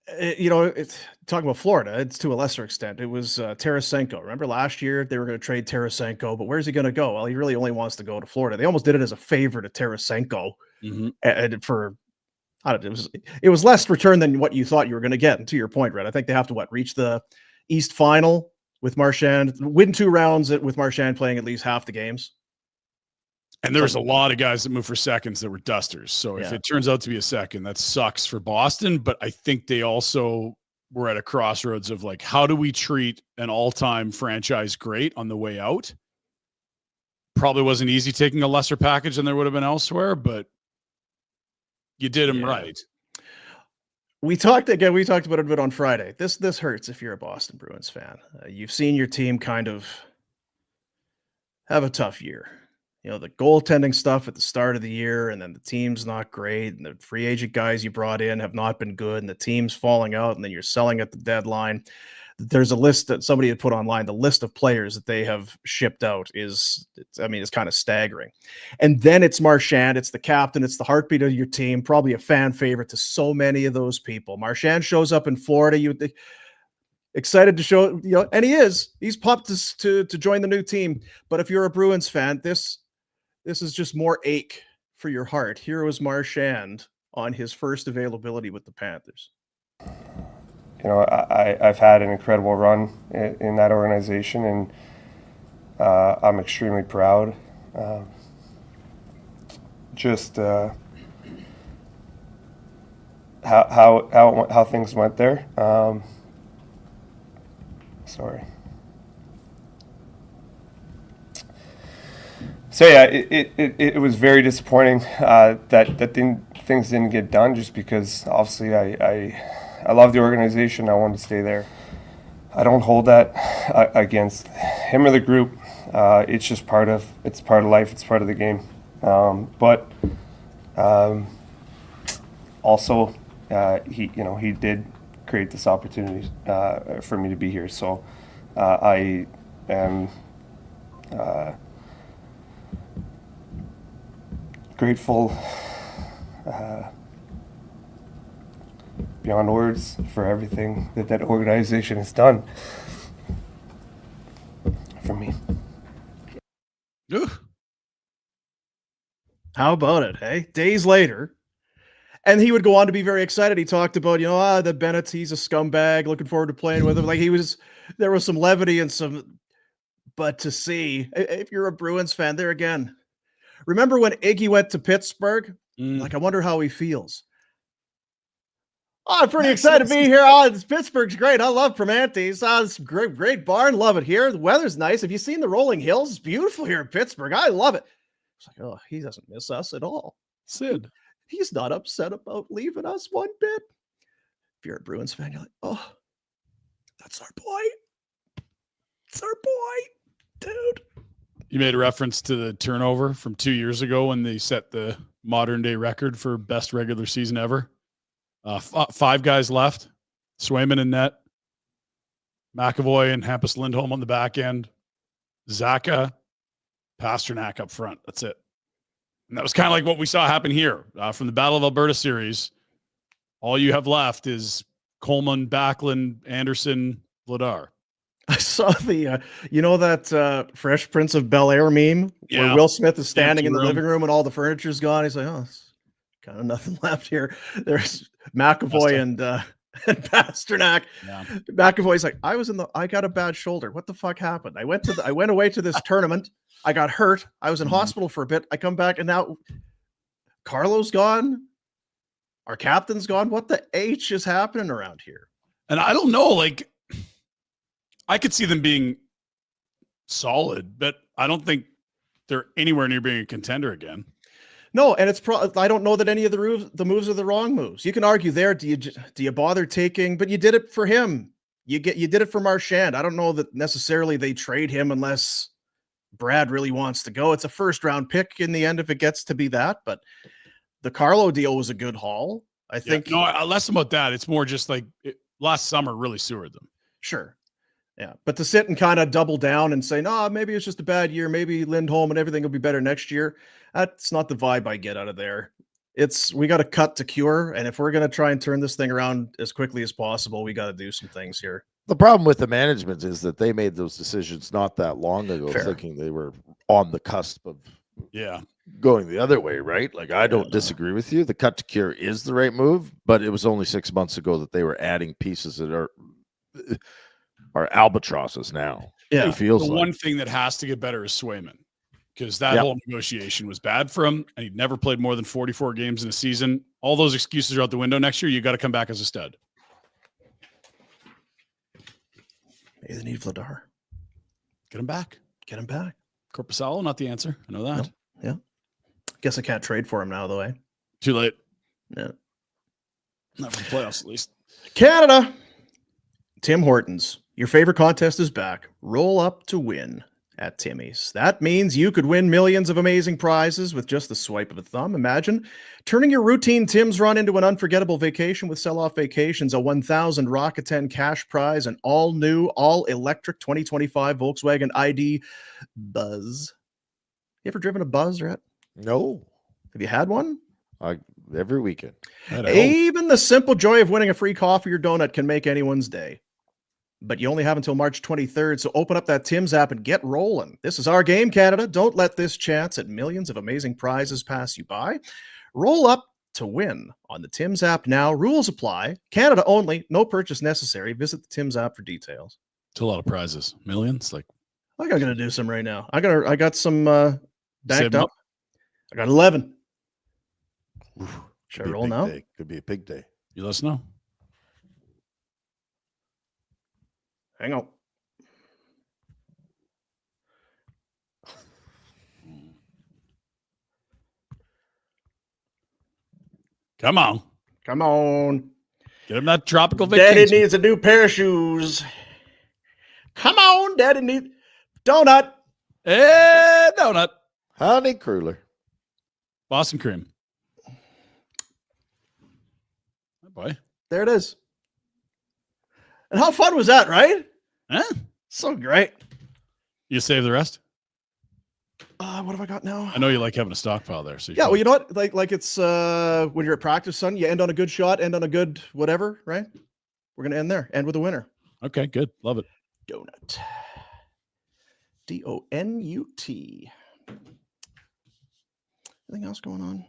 It's talking about Florida. It's to a lesser extent. It was Tarasenko. Remember last year they were going to trade Tarasenko, but where's he going to go? Well, he really only wants to go to Florida. They almost did it as a favor to Tarasenko, and for it was less return than what you thought you were going to get. And to your point, Red, I think they have to reach the East Final with Marchand, win 2 rounds with Marchand playing at least half the games. And there was a lot of guys that moved for seconds that were dusters. So if it turns out to be a second, that sucks for Boston. But I think they also were at a crossroads of, like, how do we treat an all-time franchise great on the way out? Probably wasn't easy taking a lesser package than there would have been elsewhere, but you did him right. We talked about it a bit on Friday. This hurts if you're a Boston Bruins fan. You've seen your team kind of have a tough year. The goaltending stuff at the start of the year, and then the team's not great, and the free agent guys you brought in have not been good, and the team's falling out, and then you're selling at the deadline. There's a list that somebody had put online. The list of players that they have shipped out it's kind of staggering. And then it's Marchand, it's the captain, it's the heartbeat of your team, probably a fan favorite to so many of those people. Marchand shows up in Florida. Excited to show, and he's pumped to join the new team. But if you're a Bruins fan, this is just more ache for your heart. Here was Marchand on his first availability with the Panthers. I've had an incredible run in that organization, and I'm extremely proud. How things went there. Sorry. So yeah, it was very disappointing that things didn't get done, just because obviously I love the organization. I wanted to stay there. I don't hold that against him or the group. It's just part of life. It's part of the game. But also, he did create this opportunity for me to be here. So I am grateful beyond words for everything that organization has done for me. Ooh. How about it, hey? Days later, and he would go on to be very excited. He talked about, the Bennett, he's a scumbag, looking forward to playing with him. Like there was some levity and but to see, if you're a Bruins fan, there again, remember when Iggy went to Pittsburgh? Like, I wonder how he feels. Oh, I'm pretty excited to be here. Pittsburgh's great. I love Primanti's. It's great barn. Love it here. The weather's nice. Have you seen the rolling hills? It's beautiful here in Pittsburgh. I love it. It's like, oh, he doesn't miss us at all. Sid. He's not upset about leaving us one bit. If you're a Bruins fan, you're like, oh, that's our boy. It's our boy, dude. You made a reference to the turnover from 2 years ago when they set the modern day record for best regular season ever. 5 guys left. Swayman in net. McAvoy and Hampus Lindholm on the back end. Zaka, Pasternak up front. That's it. And that was kind of like what we saw happen here from the Battle of Alberta series. All you have left is Coleman, Backlund, Anderson, Vladar. I saw that Fresh Prince of Bel-Air meme where Will Smith is standing in the living room and all the furniture's gone. He's like, oh, it's kind of nothing left here. There's McAvoy and Pasternak. Yeah. McAvoy's like, I got a bad shoulder. What the fuck happened? I went away to this tournament. I got hurt. I was in hospital for a bit. I come back and now Carlo's gone. Our captain's gone. What the H is happening around here? And I don't know, like, I could see them being solid, but I don't think they're anywhere near being a contender again. No, and I don't know that any of the moves are the wrong moves. You can argue there. Do you bother taking? But you did it for him. You did it for Marchand. I don't know that necessarily they trade him unless Brad really wants to go. It's a first round pick in the end if it gets to be that. But the Carlo deal was a good haul. I think. No, less about that. It's more just like last summer really sewered them. Sure. Yeah, but to sit and kind of double down and say, no, maybe it's just a bad year. Maybe Lindholm and everything will be better next year. That's not the vibe I get out of there. We got to cut to cure. And if we're going to try and turn this thing around as quickly as possible, we got to do some things here. The problem with the management is that they made those decisions not that long ago, thinking they were on the cusp of going the other way, right? Like, I don't disagree with you. The cut to cure is the right move, but it was only 6 months ago that they were adding pieces that are albatrosses now. Yeah, it feels the like. One thing that has to get better is Swayman, because that whole negotiation was bad for him, and he'd never played more than 44 games in a season. All those excuses are out the window next year. You got to come back as a stud. Maybe they need Vladar. Get him back. Corpusalo, not the answer. I know that. No. Yeah. Guess I can't trade for him now, though, eh? Too late. Yeah. Not for the playoffs, at least. Canada. Tim Hortons. Your favorite contest is back. Roll up to win at Timmy's. That means you could win millions of amazing prizes with just the swipe of a thumb. Imagine turning your routine Tim's run into an unforgettable vacation with Sell-Off Vacations, a 1,000 Rakuten cash prize, an all-new, all-electric 2025 Volkswagen ID Buzz. You ever driven a Buzz, Rhett? No. Have you had one? Every weekend. Even the simple joy of winning a free coffee or donut can make anyone's day. But you only have until March 23rd, so open up that Tim's app and get rolling. This is our game, Canada. Don't let this chance at millions of amazing prizes pass you by. Roll up to win on the Tim's app now. Rules apply. Canada only. No purchase necessary. Visit the Tim's app for details. It's a lot of prizes. Millions? Like, I think I'm going to do some right now. I got some backed up. I got 11. Should I roll now? Day. Could be a big day. You let us know. Hang on. Come on. Come on. Get him that tropical vacation. Daddy needs a new pair of shoes. Come on, Daddy need donut. Donut. Honey Cruller. Boston cream. Oh boy. There it is. And how fun was that, right? Huh? So great. You save the rest? What have I got now? I know you like having a stockpile there. So Yeah, well, you know what? Like it's when you're at practice, son, you end on a good shot, end on a good whatever, right? We're gonna end there. End with a winner. Okay, good. Love it. Donut. Donut. Anything else going on?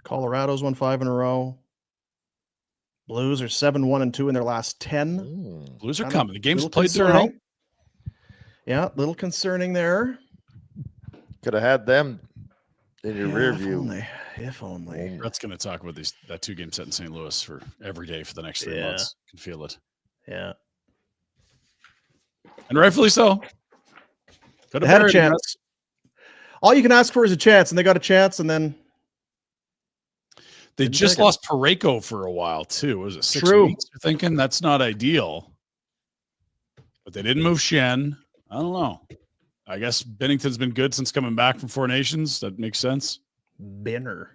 Colorado's won 5 in a row. Blues are 7-1-2 in their last 10. Blues are Kind of coming. The game's little played through. Yeah, little concerning there. Could have had them in your rear If view. only. If only. Brett's going to talk about that 2-game set in St. Louis for every day for the next 3 Yeah. months. Can feel it. Yeah. And rightfully so. Could They had a buried chance. All you can ask for is a chance, and they got a chance, and then They Didn't just take it. lost Parayko for a while too. Was it 6 True. weeks? You're thinking that's not ideal, but they didn't move Shen. I don't know. I guess Bennington's been good since coming back from Four Nations. That makes sense. Binner.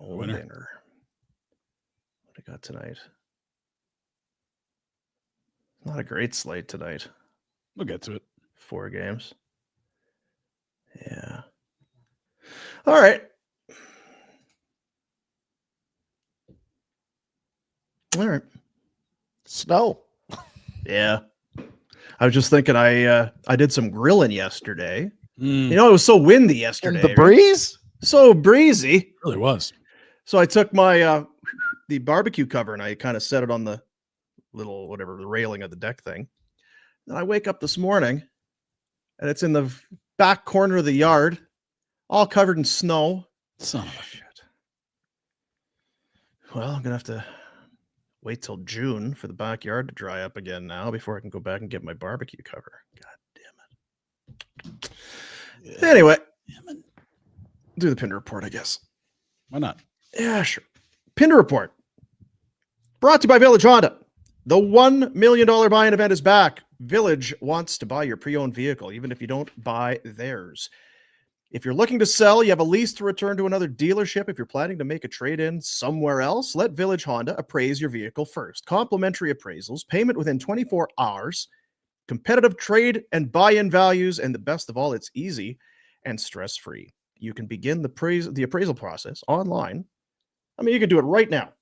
Oh, Winner. Binner. What I got tonight? Not a great slate tonight. We'll get to it. 4 games. Yeah. All right. All right. Snow. Yeah. I was just thinking I did some grilling yesterday. Mm, You know, it was so windy yesterday. And the right? breeze? So breezy. it really was. So I took my the barbecue cover and I kind of set it on the little whatever the railing of the deck thing. Then I wake up this morning and it's in the back corner of the yard, all covered in snow. Son of a Shit. Well, I'm gonna have to wait till June for the backyard to dry up again now before I can go back and get my barbecue cover. God damn it. Anyway, do the Pinder Report, I guess. Why not? Yeah, sure. Pinder Report. Brought to you by Village Honda. The $1 million buy-in event is back. Village wants to buy your pre-owned vehicle, even if you don't buy theirs. If you're looking to sell, you have a lease to return to another dealership. If you're planning to make a trade-in somewhere else, let Village Honda appraise your vehicle first. Complimentary appraisals, payment within 24 hours, competitive trade and buy-in values, and the best of all, it's easy and stress-free. You can begin the appraisal process online. I mean, you can do it right now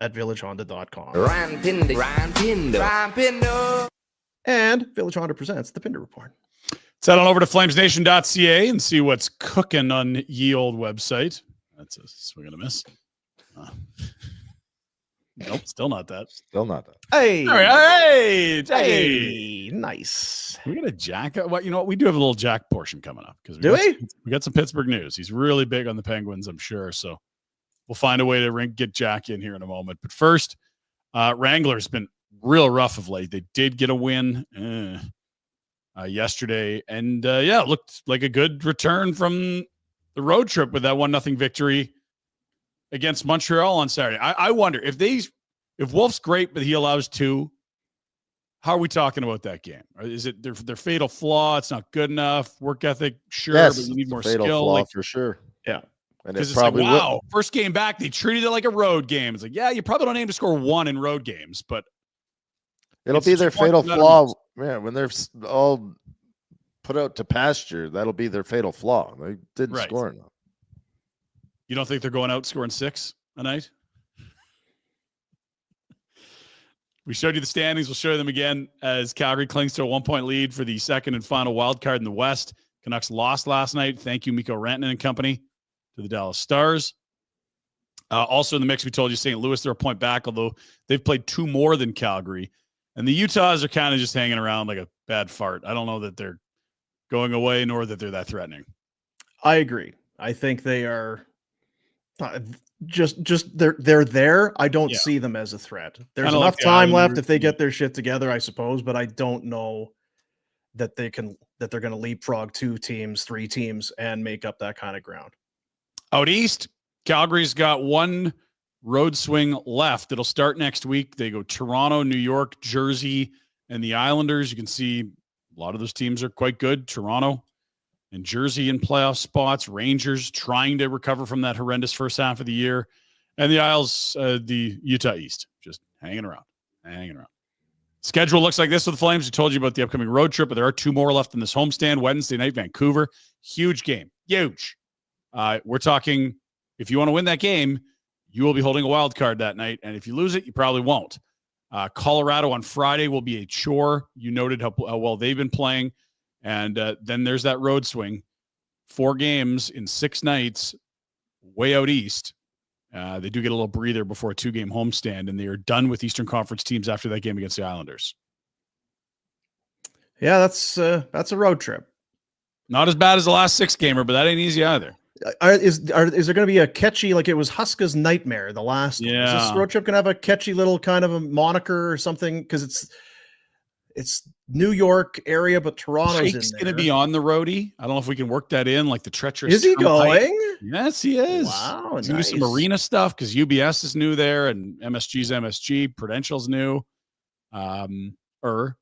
at villagehonda.com. And Village Honda presents the Pinder Report. Let's head on over to FlamesNation.ca and see what's cooking on ye old website. That's a swing and a miss. Nope, still not that. Still not that. Hey, All right, hey, nice. We got a Jack. What you know? What we do have a little Jack portion coming up because Do we? We got some Pittsburgh news. He's really big on the Penguins, I'm sure. So we'll find a way to get Jack in here in a moment. But first, Wrangler's been real rough of late. They did get a win yesterday, and it looked like a good return from the road trip with that 1-0 victory against Montreal on Saturday. I wonder if Wolf's great, but he allows 2. How are we talking about that game? Or is it their fatal flaw? It's not good enough. Work ethic, sure, Yes, but you need more fatal skill. flaw for sure. Yeah. And Because it it's like, probably wow, first game back, they treated it like a road game. It's like, yeah, you probably don't aim to score 1 in road games, but it'll it's be such their a point fatal of flaw. metals. Yeah, when they're all put out to pasture, that'll be their fatal flaw. They didn't Right. score enough. You don't think they're going out scoring 6 a night? We showed you the standings. We'll show you them again as Calgary clings to a 1-point lead for the second and final wild card in the West. Canucks lost last night. Thank you, Mikko Rantanen and company, to the Dallas Stars. Also in the mix, we told you St. Louis, they're a point back, although they've played 2 more than Calgary. And the Utahs are kind of just hanging around like a bad fart. I don't know that they're going away, nor that they're that threatening. I agree. I think they are just they're there. I don't see them as a threat. There's Kinda enough like the time left Islanders. if they get their shit together, I suppose, but I don't know that they're going to leapfrog 2 teams, 3 teams and make up that kind of ground. Out east, Calgary's got 1 road swing left. It'll start next week. They go Toronto, New York, Jersey, and the Islanders. You can see a lot of those teams are quite good. Toronto and Jersey in playoff spots. Rangers trying to recover from that horrendous first half of the year. And the Isles, the Utah East, just hanging around. Schedule looks like this with the Flames. We told you about the upcoming road trip, but there are 2 more left in this homestand. Wednesday night, Vancouver. Huge game. Huge. We're talking, if you want to win that game, you will be holding a wild card that night. And if you lose it, you probably won't. Colorado on Friday will be a chore. You noted how well they've been playing. And then there's that road swing. 4 games in 6 nights way out east. They do get a little breather before a 2-game homestand, and they are done with Eastern Conference teams after that game against the Islanders. Yeah, that's a road trip. Not as bad as the last 6-gamer, but that ain't easy either. Is there going to be a catchy, like it was Huska's nightmare, the last one? Is this road trip going to have a catchy little kind of a moniker or something? Because it's New York area, but Toronto's Pike's in going there. to be on the roadie. I don't know if we can work that in, like the treacherous. Is he going? Yes, he is. Wow, He's going to do some arena stuff because UBS is new there and MSG's MSG. Prudential's new. There's we're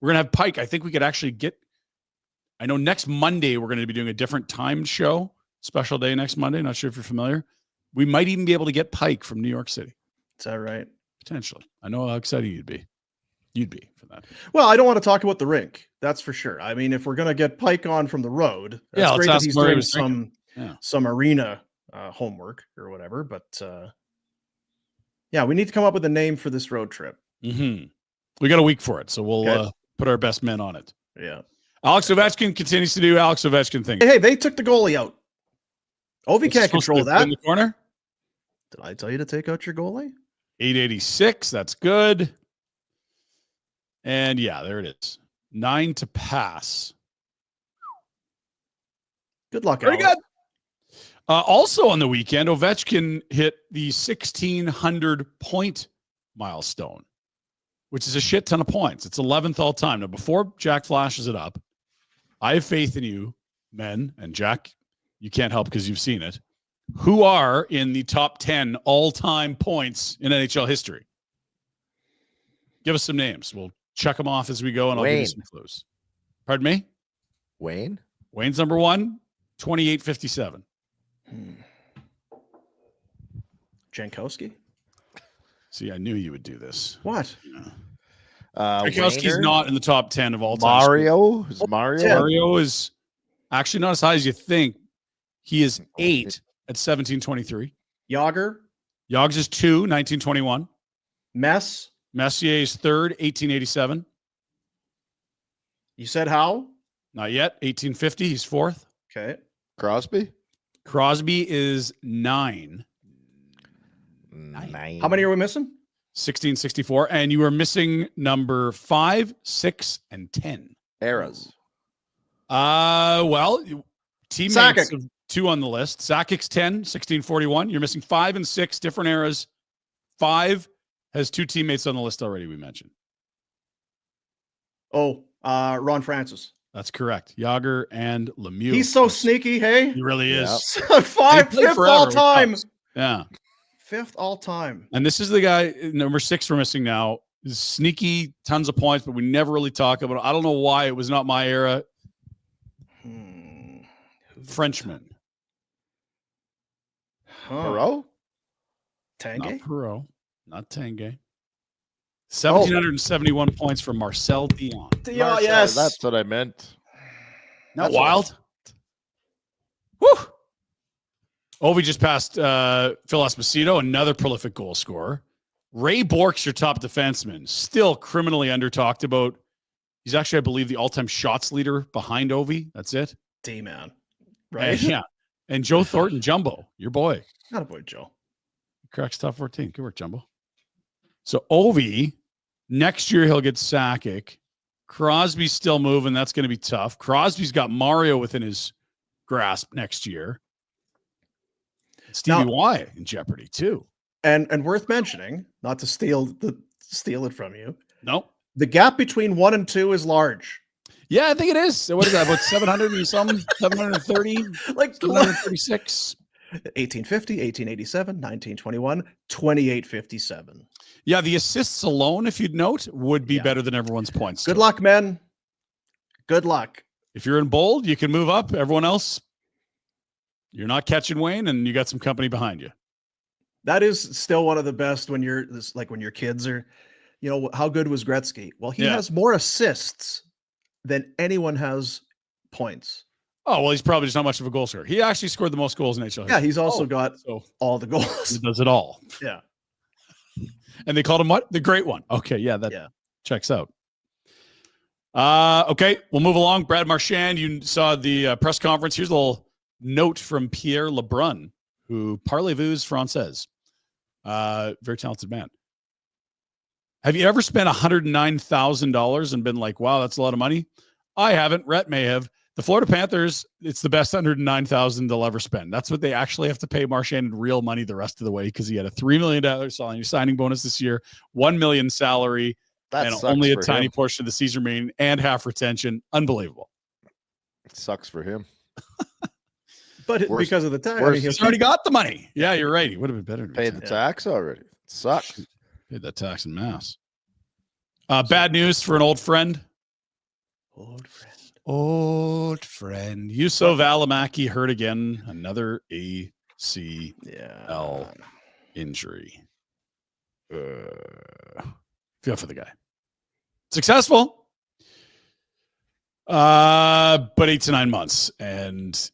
going to have Pike. I think we could actually get. I know next Monday we're going to be doing a different timed show, special day next Monday. Not sure if you're familiar. We might even be able to get Pike from New York City. Is that right? Potentially. I know how excited you'd be. You'd be for that. Well, I don't want to talk about the rink. That's for sure. I mean, if we're going to get Pike on from the road, that's great that he's doing some arena homework or whatever. But yeah, we need to come up with a name for this road trip. Mm-hmm. We got a week for it, so we'll put our best men on it. Yeah. Alex Ovechkin continues to do Alex Ovechkin things. Hey, they took the goalie out. Ovi can't control that. In the corner. Did I tell you to take out your goalie? 886. That's good. And yeah, there it is. 9 to pass. Good luck, Very Alex. good. Also on the weekend, Ovechkin hit the 1,600 point milestone, which is a shit ton of points. It's 11th all time. Now, before Jack flashes it up, I have faith in you, men, and Jack, you can't help because you've seen it, who are in the top 10 all-time points in NHL history. Give us some names. We'll check them off as we go, and I'll give you some clues. Pardon me? Wayne? Wayne's number 1, 2857. Jankowski? See, I knew you would do this. What? Jankowski's not in the top 10 of all time. Mario? Is Mario? Mario is actually not as high as you think. He is 8 at 1723. Yager? Yogs is 2, 1921. Messier is 3rd, 1887. You said how? Not yet. 1850. He's 4th. Okay. Crosby? Crosby is 9. 9. How many are we missing? 1664. And you are missing number 5, 6, and 10. Eras. Well, teammates Sakic. of 2 on the list. Sakic's 10, 1641. You're missing 5 and 6, different eras. 5 has 2 teammates on the list already, we mentioned. Ron Francis. That's correct. Yager and Lemieux. He's so sneaky, hey? He really is. Yep. Fifth all time. Yeah. 5th all time. And this is the guy, number 6 we're missing now. Is sneaky, tons of points, but we never really talk about it. I don't know why it was not my era. Frenchman. Perot? Tanguay? Not Perot. Not Tanguay. 1,771 points from Marcel Dion. Yeah, yes. That's what I meant. Not wild. Woo! Ovi just passed Phil Esposito, another prolific goal scorer. Ray Bourque's your top defenseman. Still criminally under-talked about. He's actually, I believe, the all-time shots leader behind Ovi. That's it. D-man. Right? And, yeah. And Joe Thornton, Jumbo, your boy. Not a boy, Joe. Cracks top 14. Good work, Jumbo. So Ovi, next year he'll get Sakic. Crosby's still moving. That's going to be tough. Crosby's got Mario within his grasp next year. Stevie Y in jeopardy too. And worth mentioning, not to steal it from you. Nope. The gap between 1 and 2 is large. Yeah, I think it is. So what is that? About 700 and something? 730? Like 736? 1850, 1887, 1921, 2857. Yeah, the assists alone, if you'd note, would be Yeah. better than everyone's points. Good luck, men. Good luck. If you're in bold, you can move up. Everyone else, you're not catching Wayne, and you got some company behind you. That is still one of the best when you're like when your kids are, how good was Gretzky? Well, he has more assists than anyone has points. Oh, well, he's probably just not much of a goal scorer. He actually scored the most goals in NHL. Yeah, he's also got all the goals. He does it all. Yeah. And they called him what? The Great One. Okay, that checks out. Okay, we'll move along. Brad Marchand, you saw the press conference. Here's a little note from Pierre Lebrun, who parlez-vous français. Very talented man. Have you ever spent $109,000 and been like, wow, that's a lot of money? I haven't. Rhett may have. The Florida Panthers, it's the best $109,000 they'll ever spend. That's what they actually have to pay Marchand in real money the rest of the way, because he had a $3 million signing bonus this year, $1 million salary, and only a tiny portion of the season remaining and half retention. Unbelievable. It sucks for him. But because of the time, he's already got the money. Yeah, you're right. He would have been better to pay the tax already. It sucks. Paid that tax in mass. Bad news for an old friend. Old friend. Juuso Välimäki hurt again. Another ACL injury. Feel for the guy. Successful. But 8 to 9 months. And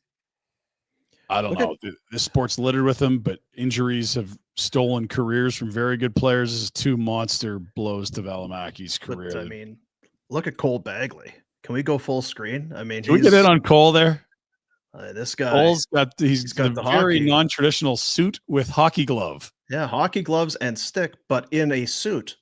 I don't know. The sport's littered with them, but injuries have stolen careers from very good players. This is 2 monster blows to Välimäki's career. But, look at Cole Bagley. Can we go full screen? Can we get in on Cole there? This guy. Cole's got the very non-traditional suit with hockey glove. Yeah, hockey gloves and stick, but in a suit.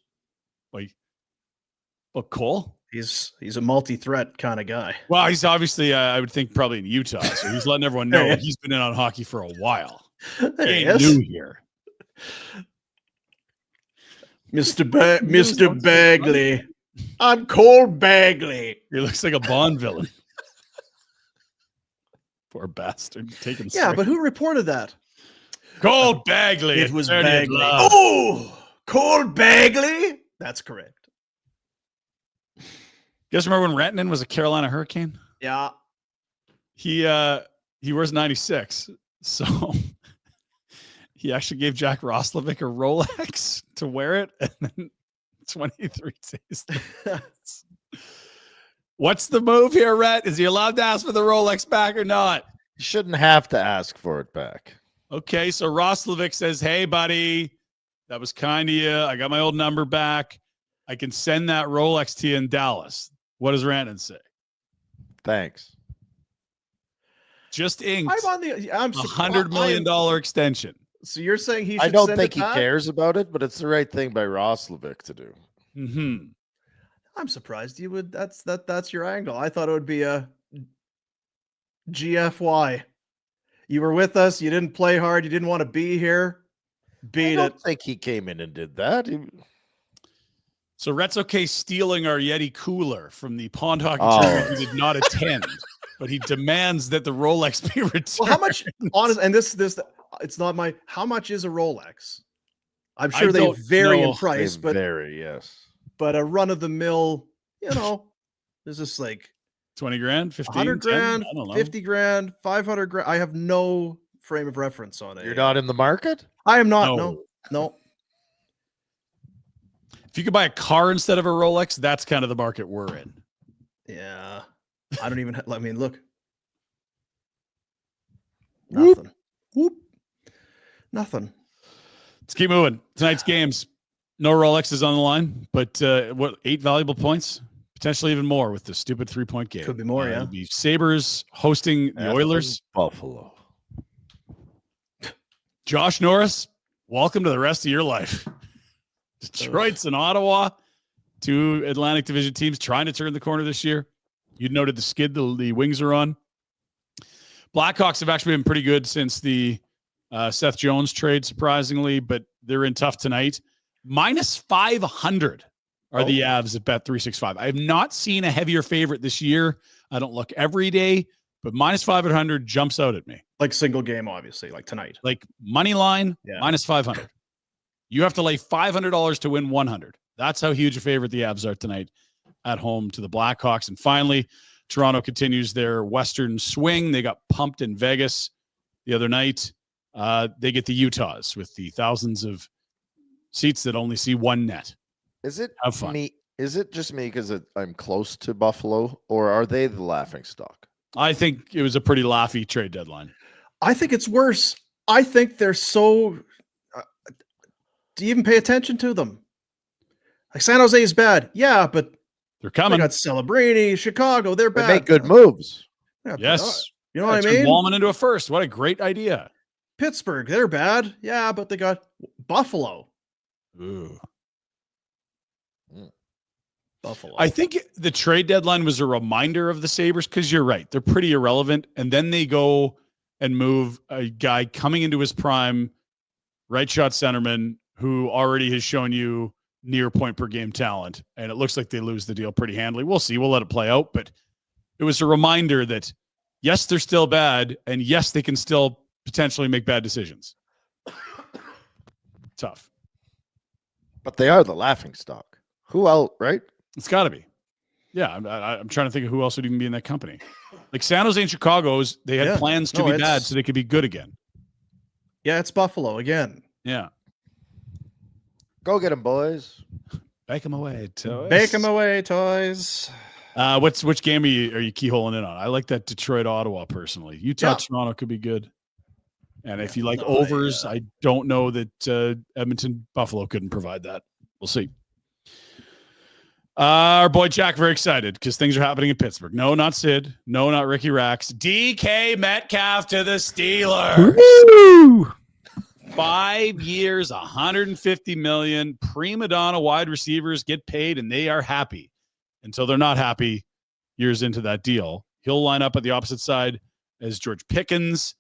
But Cole? He's a multi-threat kind of guy. Well, he's obviously, I would think, probably in Utah, so he's letting everyone know he's been in on hockey for a while. He ain't new here. Mr. Bagley. I'm Cole Bagley. He looks like a Bond villain. Poor bastard. Taking but who reported that? Cole Bagley. It was Bagley. Oh, Cole Bagley. That's correct. You guys remember when Rantanen was a Carolina Hurricane? Yeah. He wears 96. So he actually gave Jack Roslovic a Rolex to wear it, and then 23 days. What's the move here, Rhett? Is he allowed to ask for the Rolex back or not? You shouldn't have to ask for it back. Okay, so Roslovic says, hey, buddy, that was kind of you. I got my old number back. I can send that Rolex to you in Dallas. What does Rantanen say? Thanks. Just inked. I'm $100 million extension. So you're saying he should I don't send think it he back? cares about it, but it's the right thing by Roslovic to do. Mm-hmm. I'm surprised you would. That's your angle. I thought it would be a GFY. You were with us. You didn't play hard. You didn't want to be here. Beat it. I don't think he came in and did that. So Rhett's okay stealing our Yeti cooler from the pond hockey tournament he did not attend, but he demands that the Rolex be returned. Well, how much? Honest, and this it's not my. How much is a Rolex? I'm sure they vary in price, but yes. But a run of the mill, is this like 20 grand, 15, 100 grand, 10? I don't know. 50 grand, 500 grand. I have no frame of reference on it. You're not in the market? I am not. No. If you could buy a car instead of a Rolex, that's kind of the market we're in. Yeah. I don't even, look. Whoop. Nothing. Whoop. Nothing. Let's keep moving. Tonight's games. No Rolexes on the line, but 8 valuable points? Potentially even more with the stupid 3-point game. Could be more, yeah. It'll be Sabres hosting the Oilers. Buffalo. Josh Norris, welcome to the rest of your life. Detroit's in Ottawa. 2 Atlantic Division teams trying to turn the corner this year. You noted the skid the Wings are on. Blackhawks have actually been pretty good since the Seth Jones trade, surprisingly, but they're in tough tonight. Minus 500 are the Avs at Bet365. I have not seen a heavier favorite this year. I don't look every day, but minus 500 jumps out at me. Like single game, obviously, like tonight. Like money line, Yeah. minus 500. You have to lay $500 to win 100. That's how huge a favorite the Avs are tonight at home to the Blackhawks. And finally, Toronto continues their Western swing. They got pumped in Vegas the other night. They get the Utahs with the thousands of seats that only see one net. Is it Have fun. me? Is it just me because I'm close to Buffalo, or are they the laughing stock? I think it was a pretty laughy trade deadline. I think it's worse. I think they're so. Do you even pay attention to them? Like San Jose is bad, yeah, but They're they coming. got Celebrini, Chicago. They're They bad. make good moves. Yeah, Yes. you know what I Turned mean. Wallman into a first. What a great idea. Pittsburgh, they're bad, yeah, but they got Buffalo. Ooh. Buffalo. I think the trade deadline was a reminder of the Sabres because you're right. They're pretty irrelevant. And then they go and move a guy coming into his prime, right shot centerman, who already has shown you near point per game talent. And it looks like they lose the deal pretty handily. We'll see. We'll let it play out. But it was a reminder that, yes, they're still bad. And yes, they can still potentially make bad decisions. Tough. But they are the laughing stock. Who else, right? It's got to be. Yeah, I'm trying to think of who else would even be in that company. Like San Jose and Chicago's, they had plans to be bad so they could be good again. Yeah, it's Buffalo again. Yeah. Go get them, boys. Bake them away, toys. Bake them away, toys. Which game are you keyholing in on? I like that Detroit Ottawa personally. Utah Toronto could be good. And if you like overs, I don't know that Edmonton Buffalo couldn't provide that. We'll see. Our boy Jack very excited because things are happening in Pittsburgh. No, not Sid. No, not Ricky Rax. DK Metcalf to the Steelers. Woo! 5 years, $150 million. Prima donna wide receivers get paid, and they are happy until they're not happy years into that deal. He'll line up at the opposite side as George Pickens.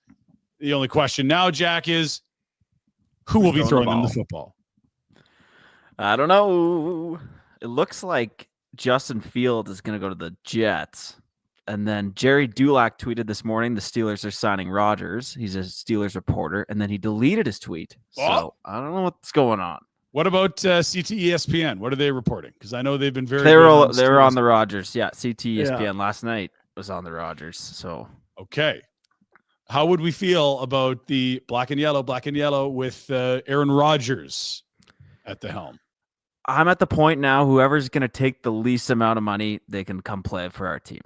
The only question now, Jack, is who will be throwing them the football? I don't know. It looks like Justin Fields is going to go to the Jets. And then Jerry Dulac tweeted this morning the Steelers are signing Rodgers. He's a Steelers reporter. And then he deleted his tweet. So I don't know what's going on. What about CTESPN? What are they reporting? Because I know they've been very They were on the Rodgers. Yeah, CTESPN last night was on the Rodgers. So okay. How would we feel about the black and yellow with Aaron Rodgers at the helm? I'm at the point now, whoever's going to take the least amount of money, they can come play for our team.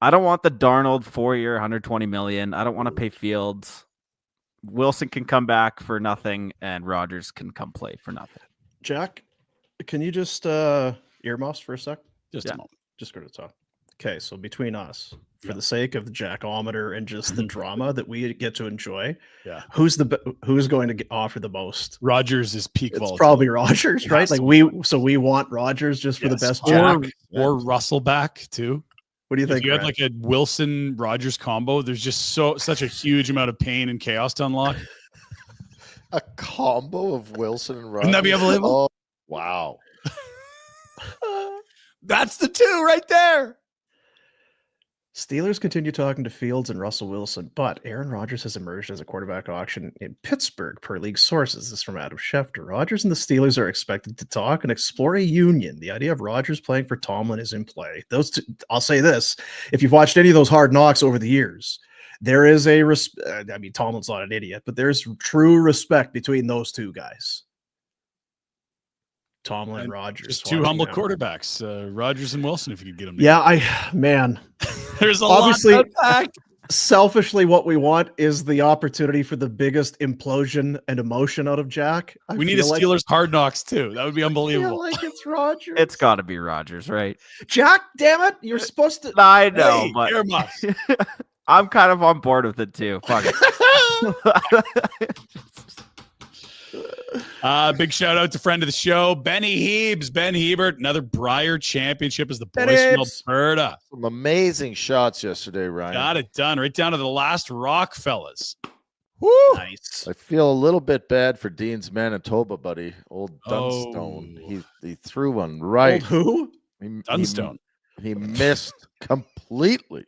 I don't want the Darnold 4-year, $120 million. I don't want to pay Fields. Wilson can come back for nothing, and Rodgers can come play for nothing. Jack, can you just earmuffs for a sec? Just a moment. Just go to the top. Okay, so between us, for the sake of the Jackometer and just the drama that we get to enjoy, who's going to offer the most? Rodgers is peak It's volatility. probably Rodgers, right? Like we want Rodgers just for the best Jack. Or Russell back too. What do you think? If you had like a Wilson Rodgers combo, there's just such a huge amount of pain and chaos to unlock. A combo of Wilson and Rodgers. Wouldn't that be unbelievable? Oh, wow. That's the two right there. Steelers continue talking to Fields and Russell Wilson, but Aaron Rodgers has emerged as a quarterback auction in Pittsburgh, per league sources. This is from Adam Schefter. Rodgers and the Steelers are expected to talk and explore a union. The idea of Rodgers playing for Tomlin is in play. Those two, I'll say this: if you've watched any of those Hard Knocks over the years, there is Tomlin's not an idiot, but there's true respect between those two guys. Tomlin and Rodgers. Just two humble quarterbacks, Rodgers and Wilson, if you could get them. Man. There's obviously lot to unpack. Selfishly, what we want is the opportunity for the biggest implosion and emotion out of Jack. We need a Steelers Hard Knocks too. That would be unbelievable. I feel like it's Rodgers. It's got to be Rodgers, right? Jack, damn it. You're supposed to. I know, Hey, but earmuffs. I'm kind of on board with it too. Fuck it. Big shout out to friend of the show, Benny Hebes. Ben Hebert, another Brier championship as the boys from Alberta. Some amazing shots yesterday, Ryan. Got it done right down to the last rock, fellas. Woo! Nice. I feel a little bit bad for Dean's Manitoba buddy, old Dunstone. He threw one right. Old who? Dunstone. He missed completely.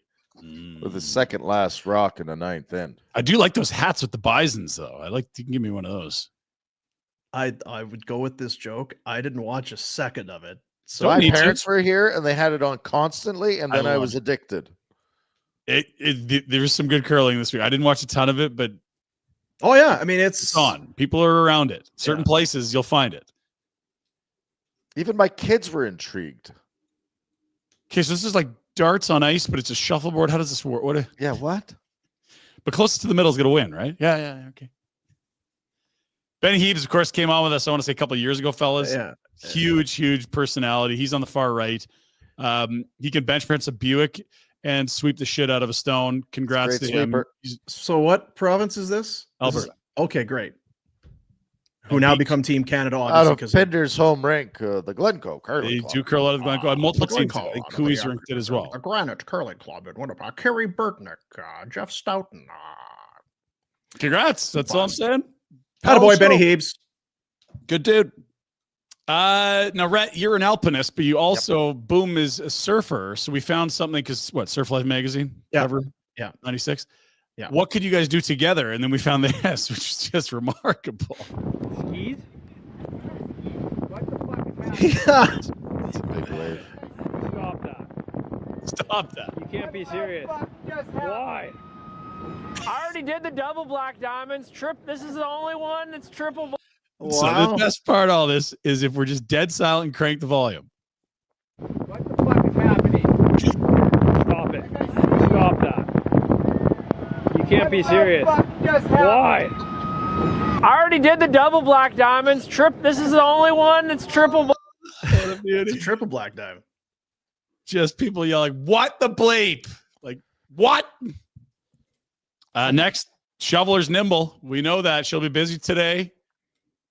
with the second last rock in the ninth end. I do like those hats with the bisons, though. You can give me one of those. I would go with this joke. I didn't watch a second of it. So So my parents were here and they had it on constantly, and then I was addicted. There was some good curling this week. I didn't watch a ton of it, but oh yeah, I mean it's on. People are around it. Certain places you'll find it. Even my kids were intrigued. Okay, so this is like darts on ice, but it's a shuffleboard. How does this work? What? But closest to the middle is going to win, right? Yeah. Okay. Benny Heaves, of course, came on with us, I want to say a couple of years ago, fellas. Yeah. Huge personality. He's on the far right. He can bench press a Buick and sweep the shit out of a stone. Congrats to him. So what province is this? Alberta. Okay, great. Who now become Team Canada, Out obviously. of Pinder's home rink, the Glencoe Curling They Club. do curl out of the Glencoe. Multiple teams. I think Cooley's ranked it as well. The Granite Curling Club in Winnipeg. Kerry Burtnick, Jeff Stoughton. Congrats. That's all I'm saying. Attaboy, Benny Heaves. Good dude. Now, Rhett, you're an alpinist, but you also, Boom is a surfer. So we found something because Surf Life magazine? Cover? 96? Yeah. What could you guys do together? And then we found this, which is just remarkable. Skis? What the fuck is happening? That's a big wave. Stop that. You can't be serious. Why? I already did the double black diamonds. This is the only one that's triple. Wow. So the best part of all this is if we're just dead silent and crank the volume. What the fuck is happening? Stop it. Stop that. You can't be serious. Why? I already did the double black diamonds. This is the only one that's triple. It's a triple black diamond. Just people yelling, "What the bleep?" Like, what? Next, Shoveler's nimble. We know that she'll be busy today.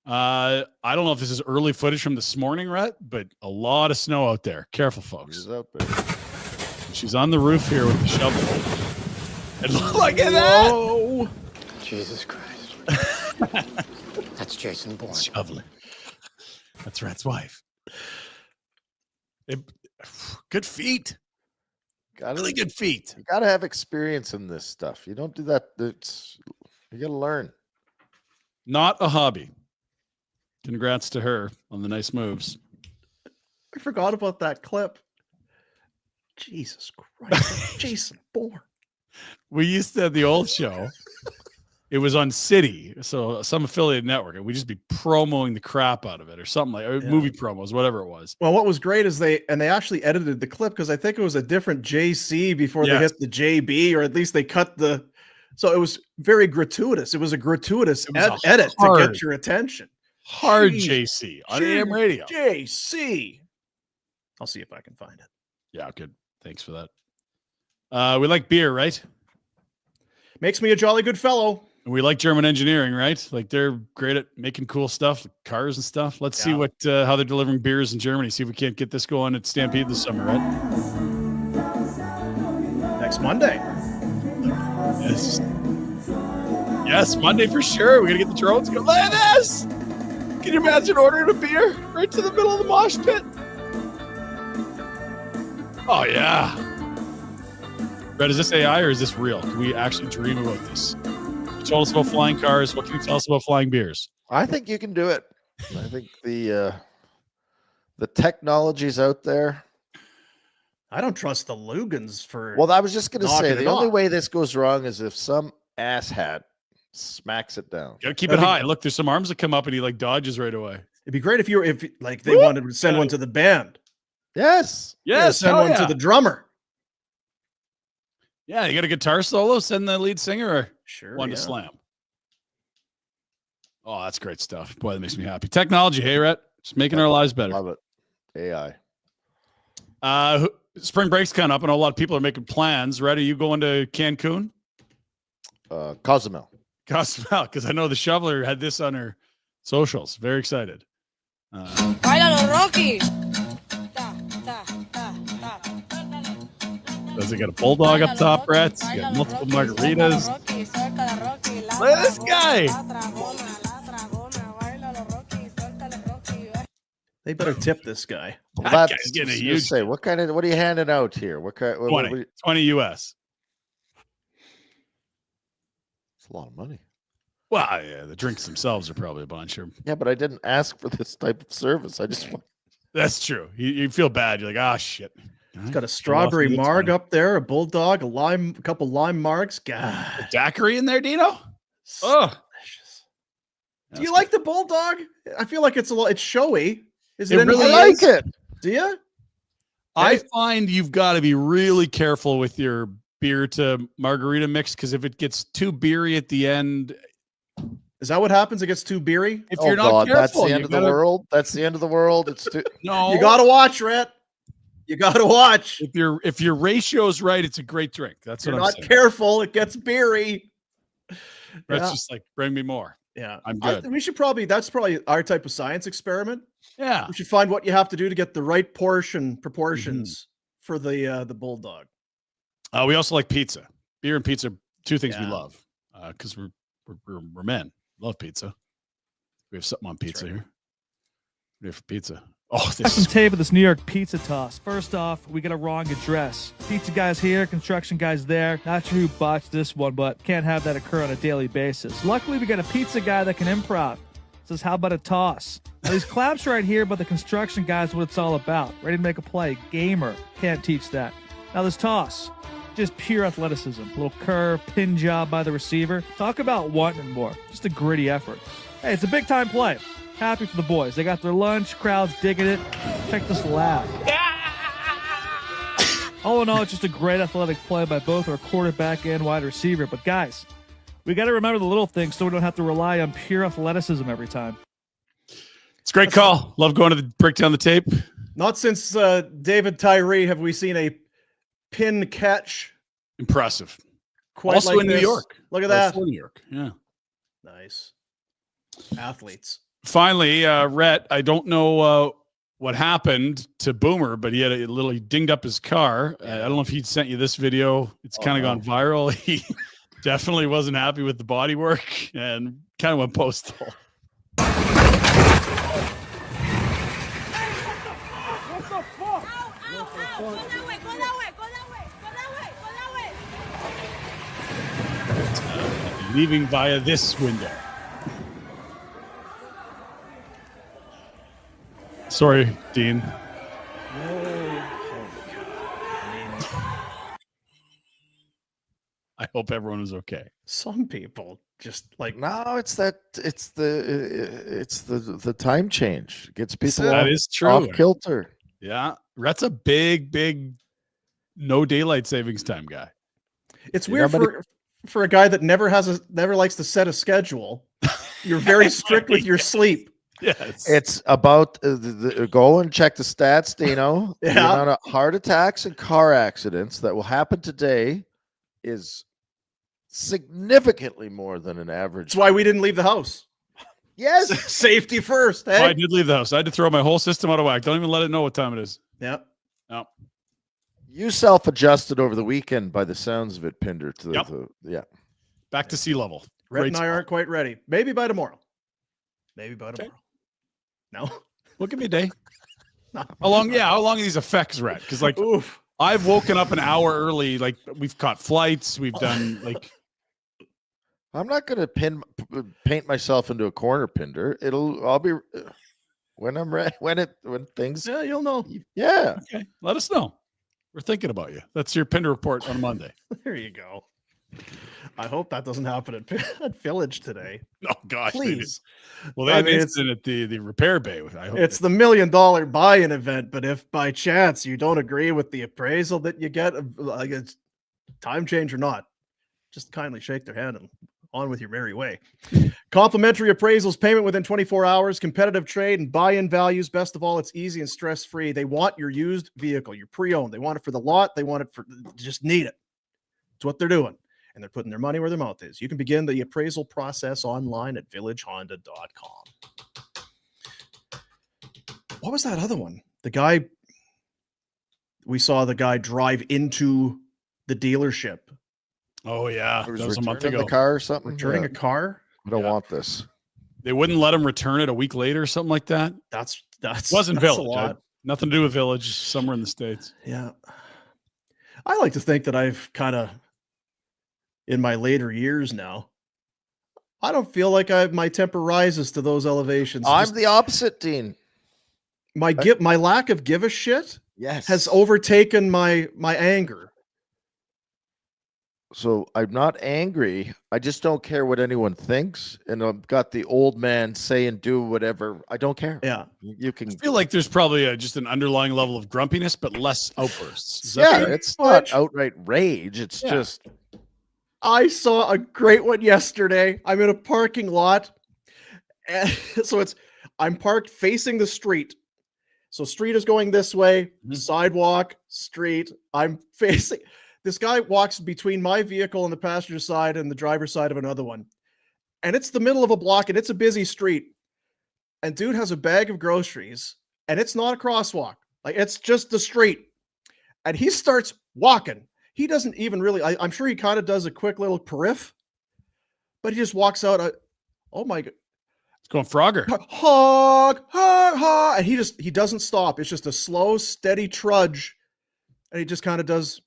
I don't know if this is early footage from this morning, Rhett, but a lot of snow out there. Careful, folks. She's out there. She's on the roof here with the shovel. And look at that! Whoa. Jesus Christ. That's Jason Bourne. Shoveling. That's Rhett's wife. Good feet. Really good feet. You got to have experience in this stuff. You don't do that. You got to learn. Not a hobby. Congrats to her on the nice moves. I forgot about that clip. Jesus Christ. Jason Bourne. We used to have the old show. It was on City, so some affiliate network, and we'd just be promoting the crap out of it or something like movie promos, whatever it was. Well, what was great is they actually edited the clip because I think it was a different JC before they hit the JB, or at least they cut the. So it was very gratuitous. It was a gratuitous edit to get your attention. Hard JC on AM radio. JC. I'll see if I can find it. Yeah, good. Thanks for that. We like beer, right? Makes me a jolly good fellow. And we like German engineering, right? Like they're great at making cool stuff, like cars and stuff. Let's see what how they're delivering beers in Germany. See if we can't get this going at Stampede this summer, right? Next Monday. Yes, Monday for sure. We're gonna get the drones going. Look at this! Can you imagine ordering a beer right to the middle of the mosh pit? Oh yeah. Brett, is this AI or is this real? Can we actually dream about this? You told us about flying cars. What can you tell us about flying beers? I think you can do it. I think the technology's out there. I don't trust the Lugans for. Well, I was just going to say the only off. way this goes wrong is if some asshat smacks it down. Gotta keep it high. Look, there's some arms that come up and he like dodges right away. It'd be great if they wanted to send one to the band. Yes. Send one to the drummer. Yeah, you got a guitar solo? Send the lead singer or one to slam. Oh, that's great stuff. Boy, that makes me happy. Technology, hey, Rhett. It's making our lives better. Love it. AI. Spring break's coming up, and a lot of people are making plans. Rhett, are you going to Cancun? Cozumel. Cozumel, because I know the Shoveler had this on her socials. Very excited. Bailalo, Rocky. Does it got a bulldog up top, Rhett? You got multiple margaritas. Look at this guy. They better tip this guy. Well, That guy's getting a huge. What are you handing out here? What kind? 20 US. It's a lot of money. Well, yeah, the drinks themselves are probably a bunch. Yeah, but I didn't ask for this type of service. I just want. That's true. You feel bad. You're like, ah, shit. It's got a strawberry marg up there, a bulldog, a couple lime margs. God, a daiquiri in there, Dino. Oh, do you like the bulldog? I feel like it's showy. Is it? Really like it. Do you? I find you've got to be really careful with your beer to margarita mix, because if it gets too beery at the end, is that what happens? It gets too beery. If you're not careful, that's the end of the world. That's the end of the world. It's too. No, you got to watch, Rhett. You got to watch. If your ratio is right, it's a great drink. That's what I'm saying. Not careful, it gets beery. That's just like, bring me more. Yeah, I'm good. We should that's probably our type of science experiment. Yeah, we should find what you have to do to get the right proportions for the bulldog. We also like pizza. Beer and pizza, two things we love, because we're men. Love pizza. We have something on pizza here. We have pizza. Oh, Got some tape of this New York pizza toss. First off, we got a wrong address. Pizza guys here, construction guys there. Not sure who botched this one, but can't have that occur on a daily basis. Luckily, we got a pizza guy that can improv. Says, how about a toss? Now, these claps right here, but the construction guys, what it's all about. Ready to make a play. Gamer. Can't teach that. Now, this toss, just pure athleticism. A little curve, pin job by the receiver. Talk about wanting more. Just a gritty effort. Hey, it's a big-time play. Happy for the boys. They got their lunch. Crowd's digging it. Check this laugh. All in all, it's just a great athletic play by both our quarterback and wide receiver. But, guys, we got to remember the little things so we don't have to rely on pure athleticism every time. It's a great call. Love going to break down the tape. Not since David Tyree have we seen a pin catch. Impressive. Quite also like in this. New York. Look at that. New York. Yeah. Nice. Athletes. Finally, Rhett, I don't know what happened to Boomer, but he dinged up his car. I don't know if he'd sent you this video. It's kind of gone viral. He definitely wasn't happy with the bodywork and kind of went postal. Leaving via this window. Sorry, Dean. I hope everyone is okay. Some people just like it's the time change. It gets people that is true. Off kilter. Yeah, Rhett's a big no daylight savings time guy. It's weird for a guy that never likes to set a schedule. You're very strict with your sleep. Yes, it's about go and check the stats, Dino. The amount of heart attacks and car accidents that will happen today is significantly more than an average. That's why we didn't leave the house. Yes, safety first. Hey? I did leave the house. I had to throw my whole system out of whack. Don't even let it know what time it is. Yep. No. You self-adjusted over the weekend by the sounds of it, Pinder. Back to sea level. Rhett and I aren't quite ready. Maybe by tomorrow. No. We'll give me a day. How long are these effects, Rhett? Because I've woken up an hour early. Like we've caught flights. We've done I'm not going to paint myself into a corner, Pinder. I'll be when I'm ready. When things. Yeah, you'll know. Yeah. Okay. Let us know. We're thinking about you. That's your Pinder Report on Monday. There you go. I hope that doesn't happen at Village today. Oh gosh, please. Well, they had an incident at the repair bay. I hope it's the $1 million buy-in event, but if by chance you don't agree with the appraisal that you get, like it's time change or not, just kindly shake their hand and on with your merry way. Complimentary appraisals, payment within 24 hours, competitive trade, and buy-in values. Best of all, it's easy and stress-free. They want your used vehicle, your pre-owned. They want it for the lot. They want it just need it. It's what they're doing. And they're putting their money where their mouth is. You can begin the appraisal process online at villagehonda.com. What was that other one? We saw the guy drive into the dealership. Oh, yeah. That was a month ago. The car or something? Returning a car? I don't want this. They wouldn't let him return it a week later or something like that. That's wasn't that's Village. Nothing to do with Village, somewhere in the States. Yeah. I like to think that I've kind of, in my later years now, I don't feel like my temper rises to those elevations. I'm the opposite, Dean. My lack of give a shit Yes. has overtaken my anger. So I'm not angry. I just don't care what anyone thinks. And I've got the old man say and do whatever. I don't care. Yeah. You can I feel like there's probably just an underlying level of grumpiness, but less outbursts. it's not outright rage. It's just. I saw a great one yesterday. I'm in a parking lot. And so I'm parked facing the street. So street is going this way, sidewalk, street. I'm facing. This guy walks between my vehicle and the passenger side and the driver's side of another one. And it's the middle of a block and it's a busy street. And dude has a bag of groceries and it's not a crosswalk. Like it's just the street. And he starts walking. He doesn't even really, I'm sure he kind of does a quick little periph, but he just walks out. Oh my God. It's going Frogger. Hog, hog, hog. And he doesn't stop. It's just a slow, steady trudge. And he just kind of does.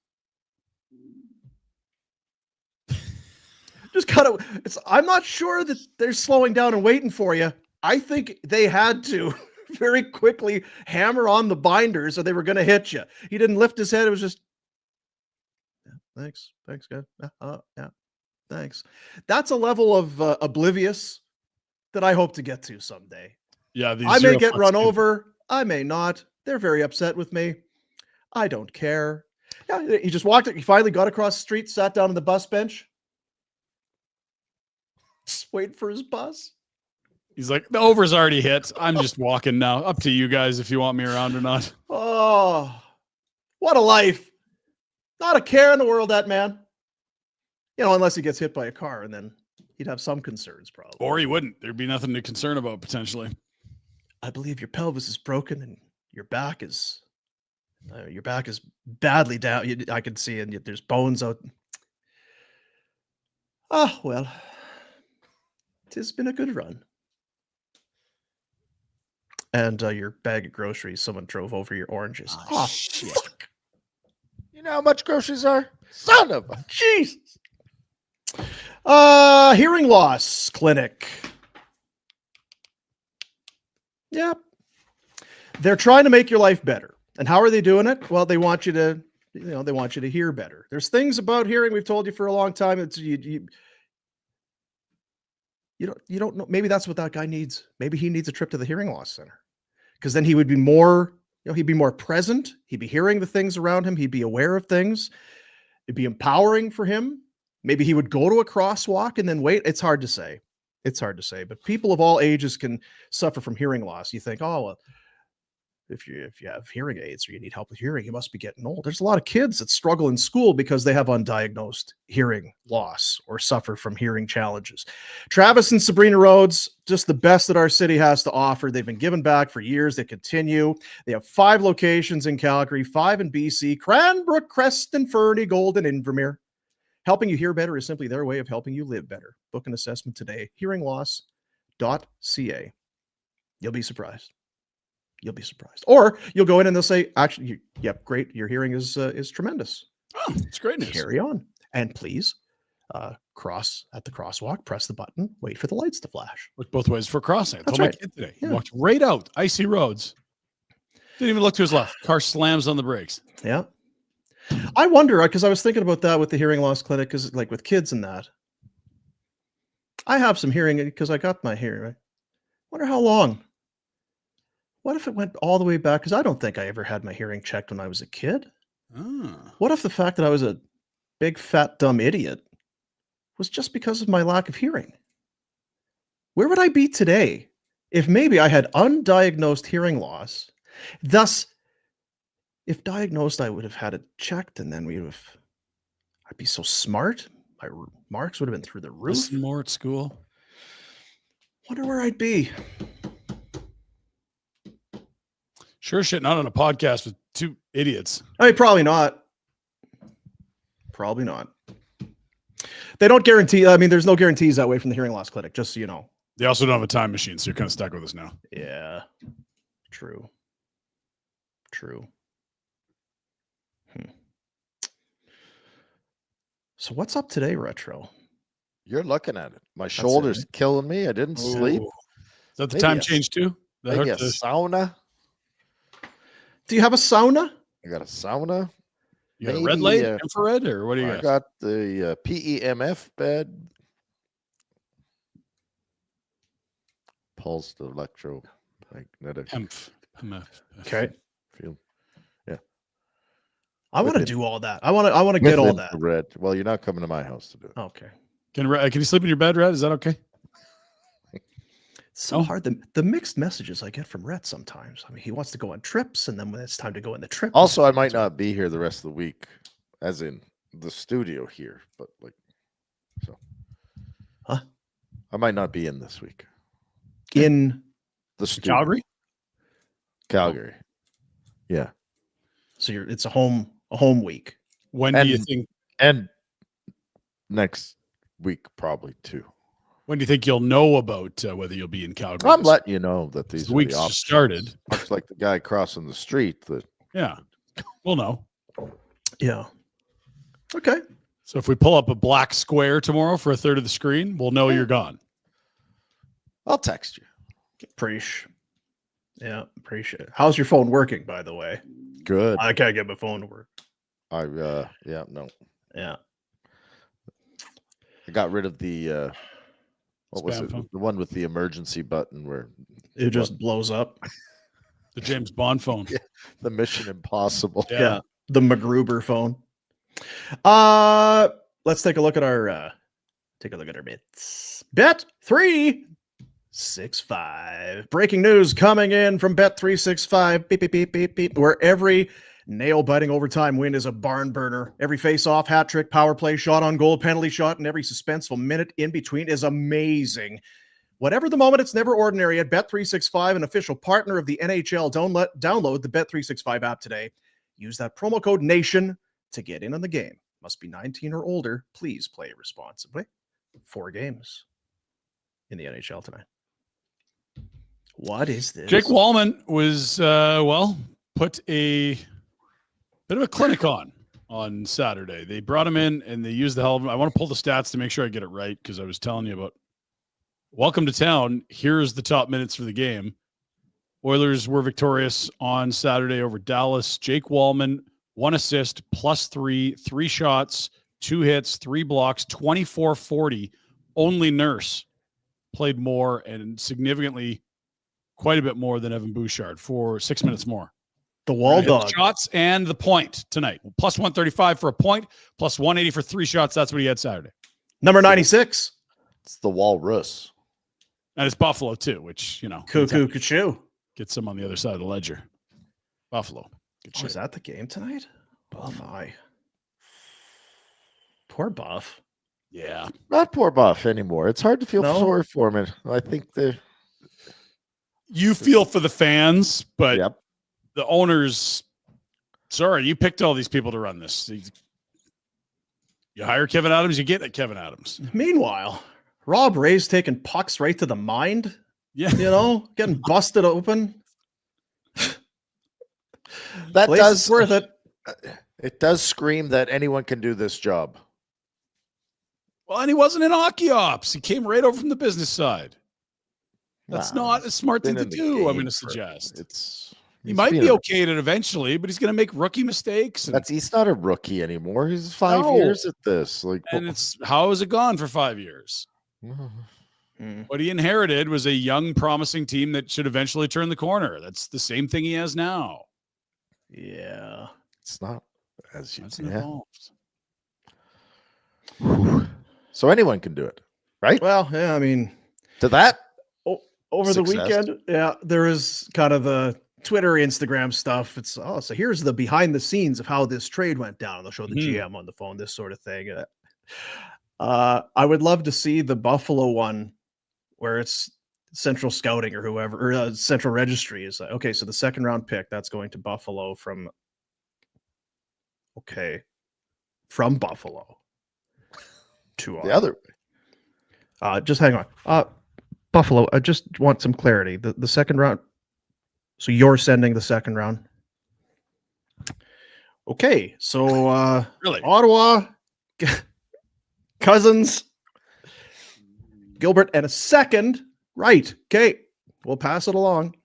Just kind of, I'm not sure that they're slowing down and waiting for you. I think they had to very quickly hammer on the binders or they were going to hit you. He didn't lift his head. It was just, thanks, guy. Yeah, thanks. That's a level of oblivious that I hope to get to someday. Yeah, I may get run over. I may not. They're very upset with me. I don't care. Yeah, he just walked. He finally got across the street, sat down on the bus bench. Just waiting for his bus. He's like, the over's already hit. I'm just walking now. Up to you guys if you want me around or not. Oh, what a life. Not a care in the world, that man. You know, unless he gets hit by a car and then he'd have some concerns probably. Or he wouldn't. There'd be nothing to concern about potentially. I believe your pelvis is broken and your back is badly down. I can see and there's bones out. Oh, well. It's been a good run. And your bag of groceries, someone drove over your oranges. Oh shit. You know how much groceries are? Son of a Jesus. Hearing loss clinic. Yep. They're trying to make your life better. And how are they doing it? Well, they want you to, they want you to hear better. There's things about hearing we've told you for a long time. It's you don't know. Maybe that's what that guy needs. Maybe he needs a trip to the hearing loss center because then he would be more, he'd be more present. He'd be hearing the things around him. He'd be aware of things. It'd be empowering for him. Maybe he would go to a crosswalk and then wait. It's hard to say. It's hard to say, but people of all ages can suffer from hearing loss. You think, oh, well, if you have hearing aids or you need help with hearing, you must be getting old. There's a lot of kids that struggle in school because they have undiagnosed hearing loss or suffer from hearing challenges. Travis and Sabrina Rhodes, just the best that our city has to offer. They've been giving back for years. They continue. They have 5 locations in Calgary, 5 in BC, Cranbrook, Creston, Fernie, Golden, Invermere. Helping you hear better is simply their way of helping you live better. Book an assessment today. Hearingloss.ca. You'll be surprised. You'll be surprised. Or you'll go in and they'll say, actually, yep, great. Your hearing is tremendous. Oh, it's great news. Carry on. And please cross at the crosswalk, press the button, wait for the lights to flash. Look both ways for crossing. I That's told right. my kid today. Yeah. He walked right out, icy roads. Didn't even look to his left. Car slams on the brakes. Yeah. I wonder, because I was thinking about that with the hearing loss clinic, because like with kids and that, I have some hearing because I got my hearing. Right? Wonder how long. What if it went all the way back? Because I don't think I ever had my hearing checked when I was a kid. What if the fact that I was a big, fat, dumb idiot was just because of my lack of hearing? Where would I be today if maybe I had undiagnosed hearing loss? Thus, if diagnosed, I would have had it checked, and then I'd be so smart. My marks would have been through the roof. Listen more at school. Wonder where I'd be. Sure shit, not on a podcast with 2 idiots. I mean, probably not. Probably not. They don't guarantee. I mean, there's no guarantees that way from the hearing loss clinic, just so you know. They also don't have a time machine, so you're kind of stuck with us now. Yeah. True. So what's up today, Retro? You're looking at it. My shoulder's killing me. I didn't sleep. Is that the Maybe time a- change too? That Maybe a hurt the- sauna. Do you have a sauna? I got a sauna. You got a red light, infrared, or what do you I got? got the PEMF bed. Pulsed electromagnetic Okay. field. Yeah. I want to With do all that. I want to get all that. Red. Well, you're not coming to my house to do it. Okay. Can you sleep in your bed, Red? Is that okay? It's so hard. The mixed messages I get from Rhett sometimes. I mean, he wants to go on trips, and then when it's time to go on the trip. Also, I might not be here the rest of the week, as in the studio here, but Huh? I might not be in this week. In the studio. Calgary. Yeah. So it's a home week. When do you think? And next week, probably too. When do you think you'll know about whether you'll be in Calgary? I'm letting you know that these weeks just started. Much like the guy crossing the street. Yeah, we'll know. Yeah. Okay. So if we pull up a black square tomorrow for a third of the screen, we'll know you're gone. I'll text you. Appreciate it. How's your phone working, by the way? Good. I can't get my phone to work. No. Yeah. I got rid of the what was Spam it? phone. The one with the emergency button where it just blows up. The James Bond phone. Yeah, the Mission Impossible. Yeah. The MacGruber phone. Let's take a look at our bets. Bet 365. Breaking news coming in from Bet 365. Beep, beep, beep, beep, beep. Where every nail-biting overtime win is a barn burner. Every face-off, hat trick, power play, shot on goal, penalty shot, and every suspenseful minute in between is amazing. Whatever the moment, it's never ordinary at Bet365, an official partner of the NHL. Download the Bet365 app today. Use that promo code NATION to get in on the game. Must be 19 or older. Please play responsibly. 4 games in the NHL tonight. What is this? Jake Wallman was, put a bit of a clinic on Saturday. They brought him in and they used the hell of him. I want to pull the stats to make sure I get it right because I was telling you about welcome to town. Here's the top minutes for the game. Oilers were victorious on Saturday over Dallas. Jake Wallman, 1 assist, +3, 3 shots, 2 hits, 3 blocks, 24-40. Only Nurse played more and significantly quite a bit more than Evan Bouchard for 6 minutes more. The wall dog. Shots and the point tonight. +135 for a point, +180 for 3 shots. That's what he had Saturday. Number 96. It's the Walrus. And it's Buffalo too, which, Cuckoo. Get some on the other side of the ledger. Buffalo. Good shit. Is that the game tonight? Oh my. Poor Buff. Yeah. Not poor Buff anymore. It's hard to feel sorry for him. I think you feel for the fans, but yep. The owners, sorry, you picked all these people to run this. You hire Kevin Adams, you get Kevin Adams. Meanwhile, Rob Ray's taking pucks right to the mind. Yeah. Getting busted open. That Place does is worth it. It does scream that anyone can do this job. Well, and he wasn't in hockey ops. He came right over from the business side. That's not a smart thing to do, I'm going to suggest. He might be okay at it eventually, but he's going to make rookie mistakes. He's not a rookie anymore. He's 5 years at this. How has it gone for 5 years? What he inherited was a young, promising team that should eventually turn the corner. That's the same thing he has now. Yeah. It's not as you involved. So anyone can do it, right? Well, yeah, I mean, to that over the weekend, there is kind of the Twitter, Instagram stuff. It's so here's the behind the scenes of how this trade went down. They'll show the GM on the phone, this sort of thing. I would love to see the Buffalo one where it's Central Scouting or whoever, or Central Registry is like, okay, so the 2nd round pick that's going to Buffalo from Buffalo to the other way. Just hang on. Buffalo, I just want some clarity. The 2nd round. So you're sending the 2nd round. Okay, so really, Ottawa, Cousins, Gilbert and a second. Right. Okay. We'll pass it along.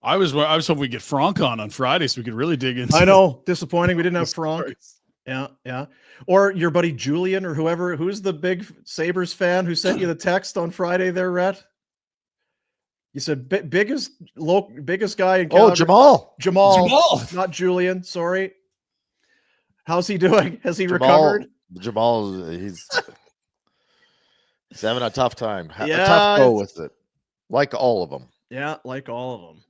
I was hoping we get Frank on Friday so we could really dig into. I know. Disappointing. We didn't have Frank. Yeah. Yeah. Or your buddy Julian or whoever. Who's the big Sabres fan who sent you the text on Friday there, Rhett? You said biggest guy in Calgary. Jamal. Not Julian. Sorry. How's he doing? Has he recovered? Jamal, he's having a tough time. A tough go with it. Like all of them. Yeah, like all of them.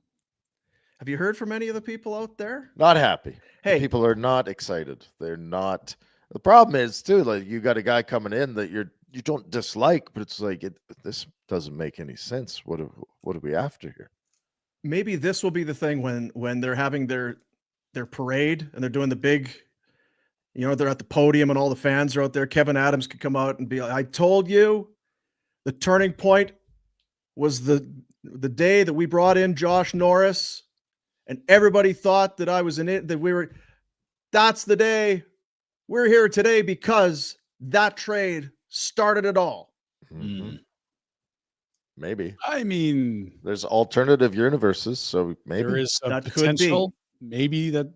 Have you heard from any of the people out there? Not happy. Hey, people are not excited. They're not. The problem is too, like you got a guy coming in that you don't dislike, but it's like this doesn't make any sense. What are we after here? Maybe this will be the thing when they're having their parade and they're doing the big, they're at the podium and all the fans are out there. Kevin Adams could come out and be like, I told you the turning point was the day that we brought in Josh Norris and everybody thought that I was in it, that's the day. We're here today because that trade started it all. Mm-hmm. Maybe. I mean, there's alternative universes, so maybe there is a potential. Maybe that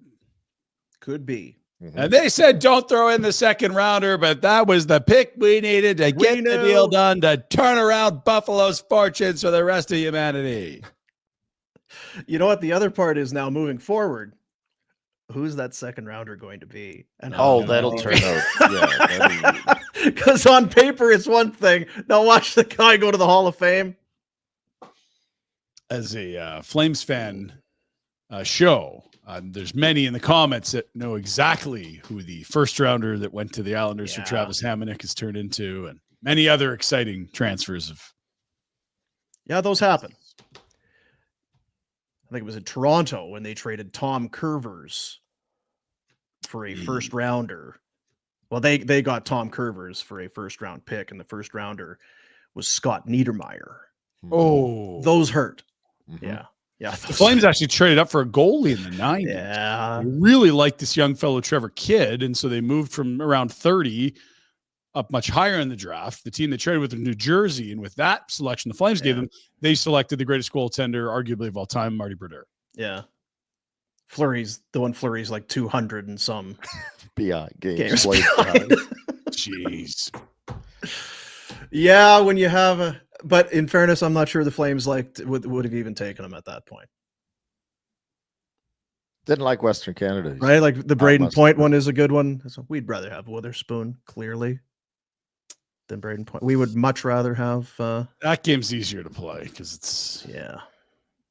could be. Mm-hmm. And they said don't throw in the second rounder, but that was the pick we needed to get the deal done to turn around Buffalo's fortunes for the rest of humanity. You know what? The other part is now moving forward. Who's that second rounder going to be? And that'll turn out. Yeah, because on paper it's one thing. Now watch the guy go to the Hall of Fame. As a Flames fan show, there's many in the comments that know exactly who the first rounder that went to the Islanders for Travis Hamonic has turned into, and many other exciting transfers of. Yeah, those happen. I think it was in Toronto when they traded Tom Curvers for a first rounder. Well, they got Tom Curvers for a first round pick, and the first rounder was Scott Niedermayer. Oh, those hurt. Mm-hmm. Yeah. Yeah. The Flames actually traded up for a goalie in the 90s. Yeah. They really liked this young fellow, Trevor Kidd. And so they moved from around 30 up much higher in the draft. The team they traded with in New Jersey. And with that selection the Flames gave them, they selected the greatest goaltender, arguably of all time, Marty Brodeur. Yeah. Fleury's like 200 and some games. Jeez. Yeah, when you have but in fairness, I'm not sure the Flames would have even taken him at that point. Didn't like Western Canada. Right? Like the Braden Point one is a good one. So we'd rather have Witherspoon, clearly, than Braden Point. We would much rather have that game's easier to play because it's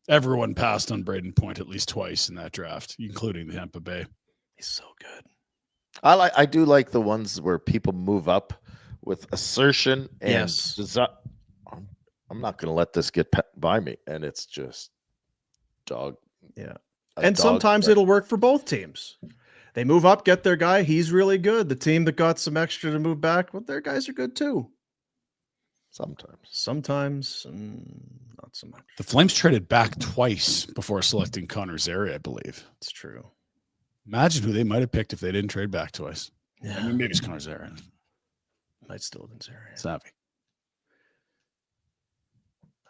everyone passed on Braden Point at least twice in that draft, including the Tampa Bay. He's so good. I do like the ones where people move up with assertion and I'm not going to let this get by me, and it's just dog. Yeah. And sometimes it'll work for both teams. They move up, get their guy. He's really good. The team that got some extra to move back, well, their guys are good too. Sometimes, not so much. The Flames traded back twice before selecting Connor Zary, I believe. It's true. Imagine who they might have picked if they didn't trade back twice. Yeah. I mean, maybe it's Connor Zary. Might still have been Zary. Savvy.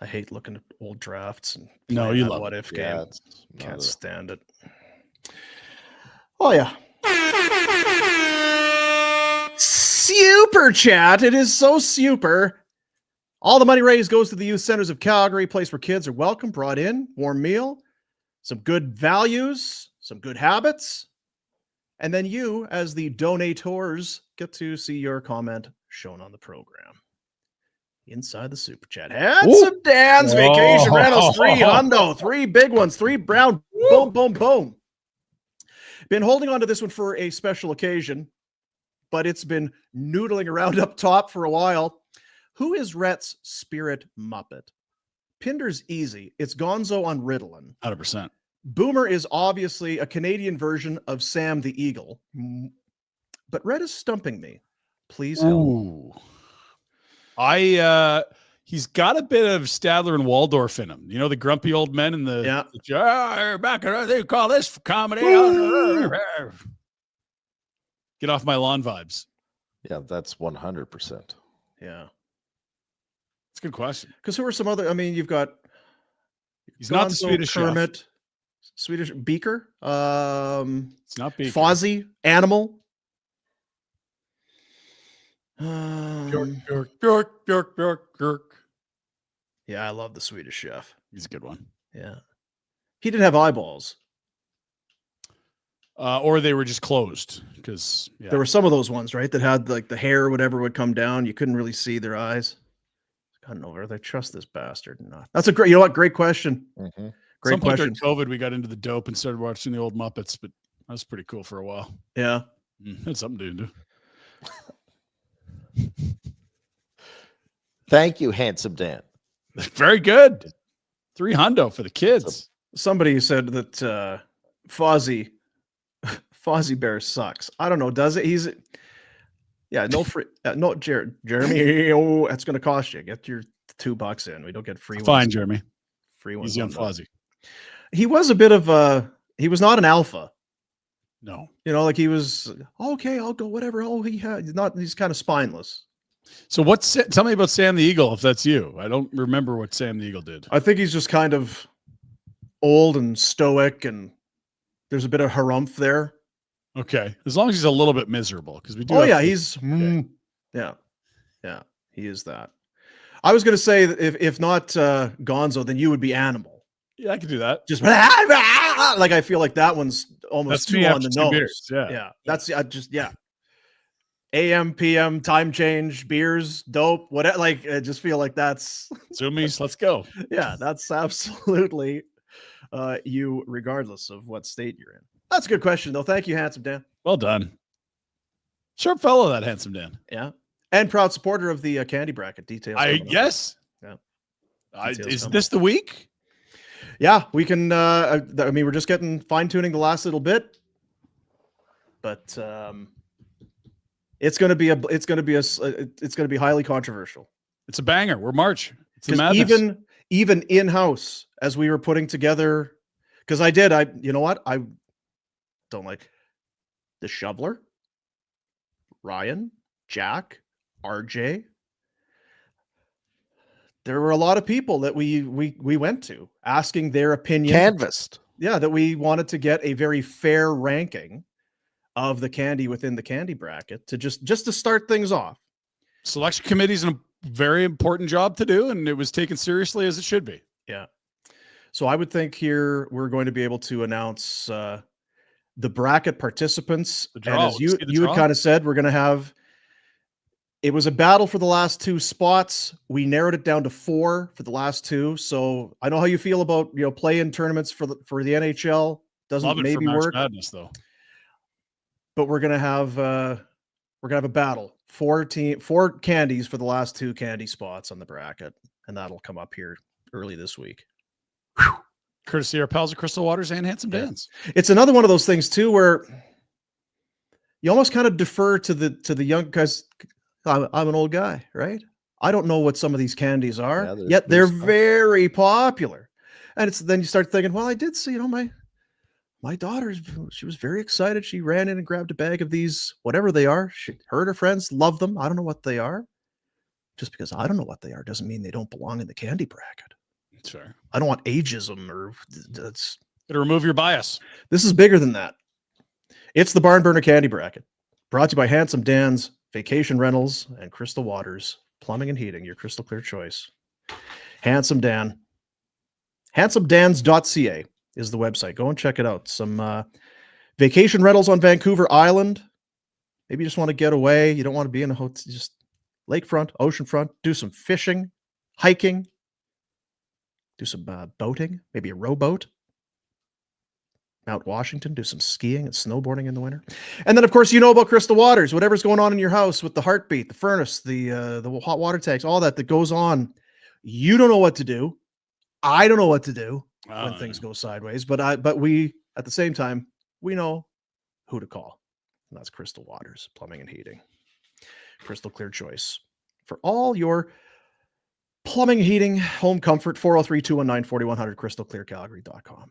I hate looking at old drafts and no, you love what if game. Yeah, Can't stand it. Oh yeah. Super chat. It is so super. All the money raised goes to the youth centers of Calgary, place where kids are welcome, brought in, warm meal, some good values, some good habits. And then you, as the donators, get to see your comment shown on the program. Inside the super chat. Had some Dan's vacation rentals, 3 hundo, 3 big ones, 3 brown, boom, boom, boom. Been holding on to this one for a special occasion, but it's been noodling around up top for a while. Who is Rhett's spirit Muppet? Pinder's easy. It's Gonzo on Ritalin. 100%. Boomer is obviously a Canadian version of Sam the Eagle, but Rhett is stumping me. Please help. Ooh. He's got a bit of Stadler and Waldorf in him. You know, the grumpy old men in the back around, they call this comedy. Get off my lawn vibes. Yeah, that's 100%. Yeah. a good question. Because who are some other? I mean, you've got. He's not the Gonzo, Swedish Kermit, chef. Swedish Beaker. It's not Beaker. Fozzie, Animal. Bjork. Yeah, I love the Swedish chef. He's a good one. Yeah, he didn't have eyeballs. Or they were just closed because There were some of those ones, right, that had like the hair or whatever would come down. You couldn't really see their eyes. I don't know whether they trust this bastard or not. That's a great, you know what? Great question. Mm-hmm. Great some point question. during COVID, we got into the dope and started watching the old Muppets, but that was pretty cool for a while. Yeah. Had something to do. Thank you, handsome Dan. Very good. $300 for the kids. Somebody said that Fozzie Bear sucks. I don't know. Does it? He's no free. No, Jeremy. Oh, that's going to cost you. Get your $2 in. We don't get free ones. Fine, Jeremy. Free ones. Easy on Fozzie. He was a bit of he was not an alpha. No. You know, like he was okay. I'll go whatever. Oh, he's kind of spineless. So tell me about Sam the Eagle, if that's you. I don't remember what Sam the Eagle did. I think he's just kind of old and stoic, and there's a bit of harumph there. Okay. As long as he's a little bit miserable, because we do. Oh, yeah. He's, yeah, he is that. I was going to say that if not Gonzo, then you would be Animal. Yeah, I could do that. Just like, I feel like that one's almost too on the nose. Beers. Yeah. That's AM, PM, time change, beers, dope, whatever. Like, I just feel like that's Zoomies. Let's go. Yeah, that's absolutely you, regardless of what state you're in. That's a good question, though. Thank you, handsome Dan. Well done. Sharp fellow, that handsome Dan. Yeah, and proud supporter of the candy bracket. Details. Yes. Yeah. Is this the week? Yeah, we can. I mean, we're just getting fine tuning the last little bit, but it's going to be highly controversial. It's a banger. We're March. It's the madness. Even in house, as we were putting together, because you know what? I don't like the Shoveler, Ryan, Jack, RJ. There were a lot of people that we went to asking their opinion. Canvassed. Yeah, that we wanted to get a very fair ranking of the candy within the candy bracket to just to start things off. Selection committee's a very important job to do, and it was taken seriously as it should be. Yeah. So I would think here we're going to be able to announce the bracket participants. And as you had kind of said, we're going to have. It was a battle for the last two spots. We narrowed it down to 4 for the last 2. So I know how you feel about play-in tournaments for the NHL. Doesn't maybe work. Madness, though. But we're gonna have a battle. 4 candies for the last 2 candy spots on the bracket, and that'll come up here early this week. Whew. Courtesy of our pals at Crystal Waters and Handsome Dan's. It's another one of those things too, where you almost kind of defer to the young guys. I'm an old guy, right? I don't know what some of these candies are, yet they're very popular. And then you start thinking, well, I did see, my daughter, she was very excited. She ran in and grabbed a bag of these, whatever they are. Her friends love them. I don't know what they are. Just because I don't know what they are doesn't mean they don't belong in the candy bracket. Sure. I don't want ageism or that's. Got to remove your bias. This is bigger than that. It's the Barn Burner Candy Bracket, brought to you by Handsome Dan's Vacation Rentals and Crystal Waters, Plumbing and Heating, your crystal clear choice. Handsome Dan. HandsomeDans.ca is the website. Go and check it out. Some vacation rentals on Vancouver Island. Maybe you just want to get away. You don't want to be in a hotel, just lakefront, oceanfront, do some fishing, hiking, do some boating, maybe a rowboat. Mount Washington, do some skiing and snowboarding in the winter. And then, of course, about Crystal Waters, whatever's going on in your house with the heartbeat, the furnace, the hot water tanks, all that goes on. You don't know what to do. I don't know what to do when things go sideways, but we, at the same time, we know who to call. And that's Crystal Waters, Plumbing and Heating. Crystal clear choice for all your plumbing, heating, home comfort. 403-219-4100, crystalclearcalgary.com.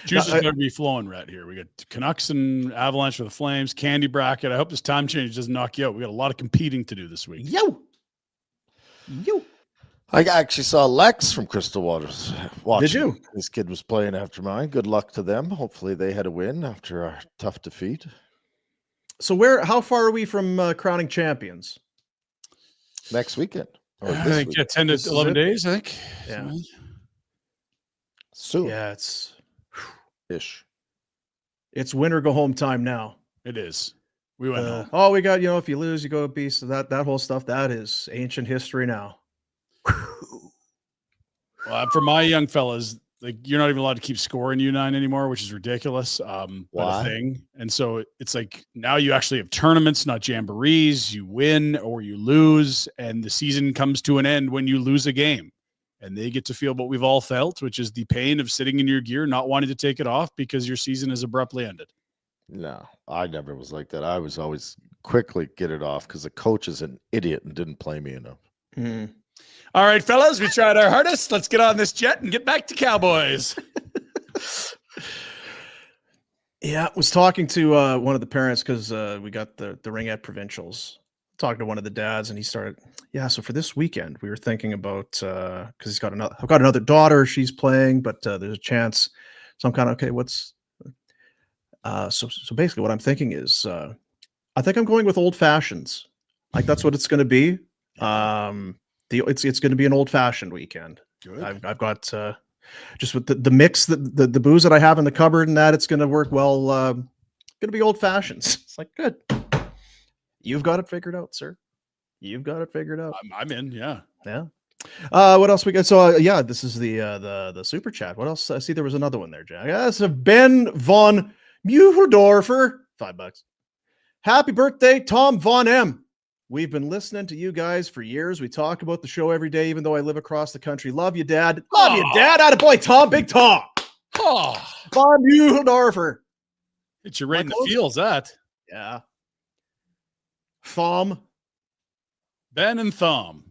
Juice is going to be flowing right here. We got Canucks and Avalanche for the Flames, candy bracket. I hope this time change doesn't knock you out. We got a lot of competing to do this week. Yo. I actually saw Lex from Crystal Waters watching. Did you? This kid was playing after mine. Good luck to them. Hopefully they had a win after our tough defeat. So how far are we from crowning champions? Next weekend. Or I this think week. 10 to 11 days, I think. Yeah. Soon. Yeah, it's win or go home time now. It is. We went home. We got, if you lose, you go beast. So that whole stuff, that is ancient history now. Well, for my young fellas, like you're not even allowed to keep score in U9 anymore, which is ridiculous. But a thing. And so it's like now you actually have tournaments, not jamborees. You win or you lose, and the season comes to an end when you lose a game. And they get to feel what we've all felt, which is the pain of sitting in your gear, not wanting to take it off because your season is abruptly ended. No, I never was like that. I was always quickly get it off because the coach is an idiot and didn't play me enough. Mm. All right, fellas, we tried our hardest. Let's get on this jet and get back to Cowboys. Yeah, I was talking to one of the parents because we got the Ringette Provincials. Talking to one of the dads, and he started, so for this weekend, we were thinking about, because I've got another daughter, she's playing, but there's a chance. So I'm kind of, okay, so basically what I'm thinking is, I think I'm going with old fashions. Like that's what it's going to be. It's going to be an old fashioned weekend. Good. I've got just with the mix, the booze that I have in the cupboard and that it's going to work well. Going to be old fashions. It's like, good. You've got it figured out, sir. You've got it figured out. I'm in. Yeah. Yeah. What else we got? So this is the super chat. What else? I see there was another one there, Jack. That's a Ben von Muhldorfer, $5. Happy birthday, Tom Von M. We've been listening to you guys for years. We talk about the show every day, even though I live across the country. Love you, Dad. Love you, Dad. Attaboy, Tom. Big Tom. Oh, Von Muhldorfer. It's your right in the feels, that. Yeah. Thom. Ben and Thom.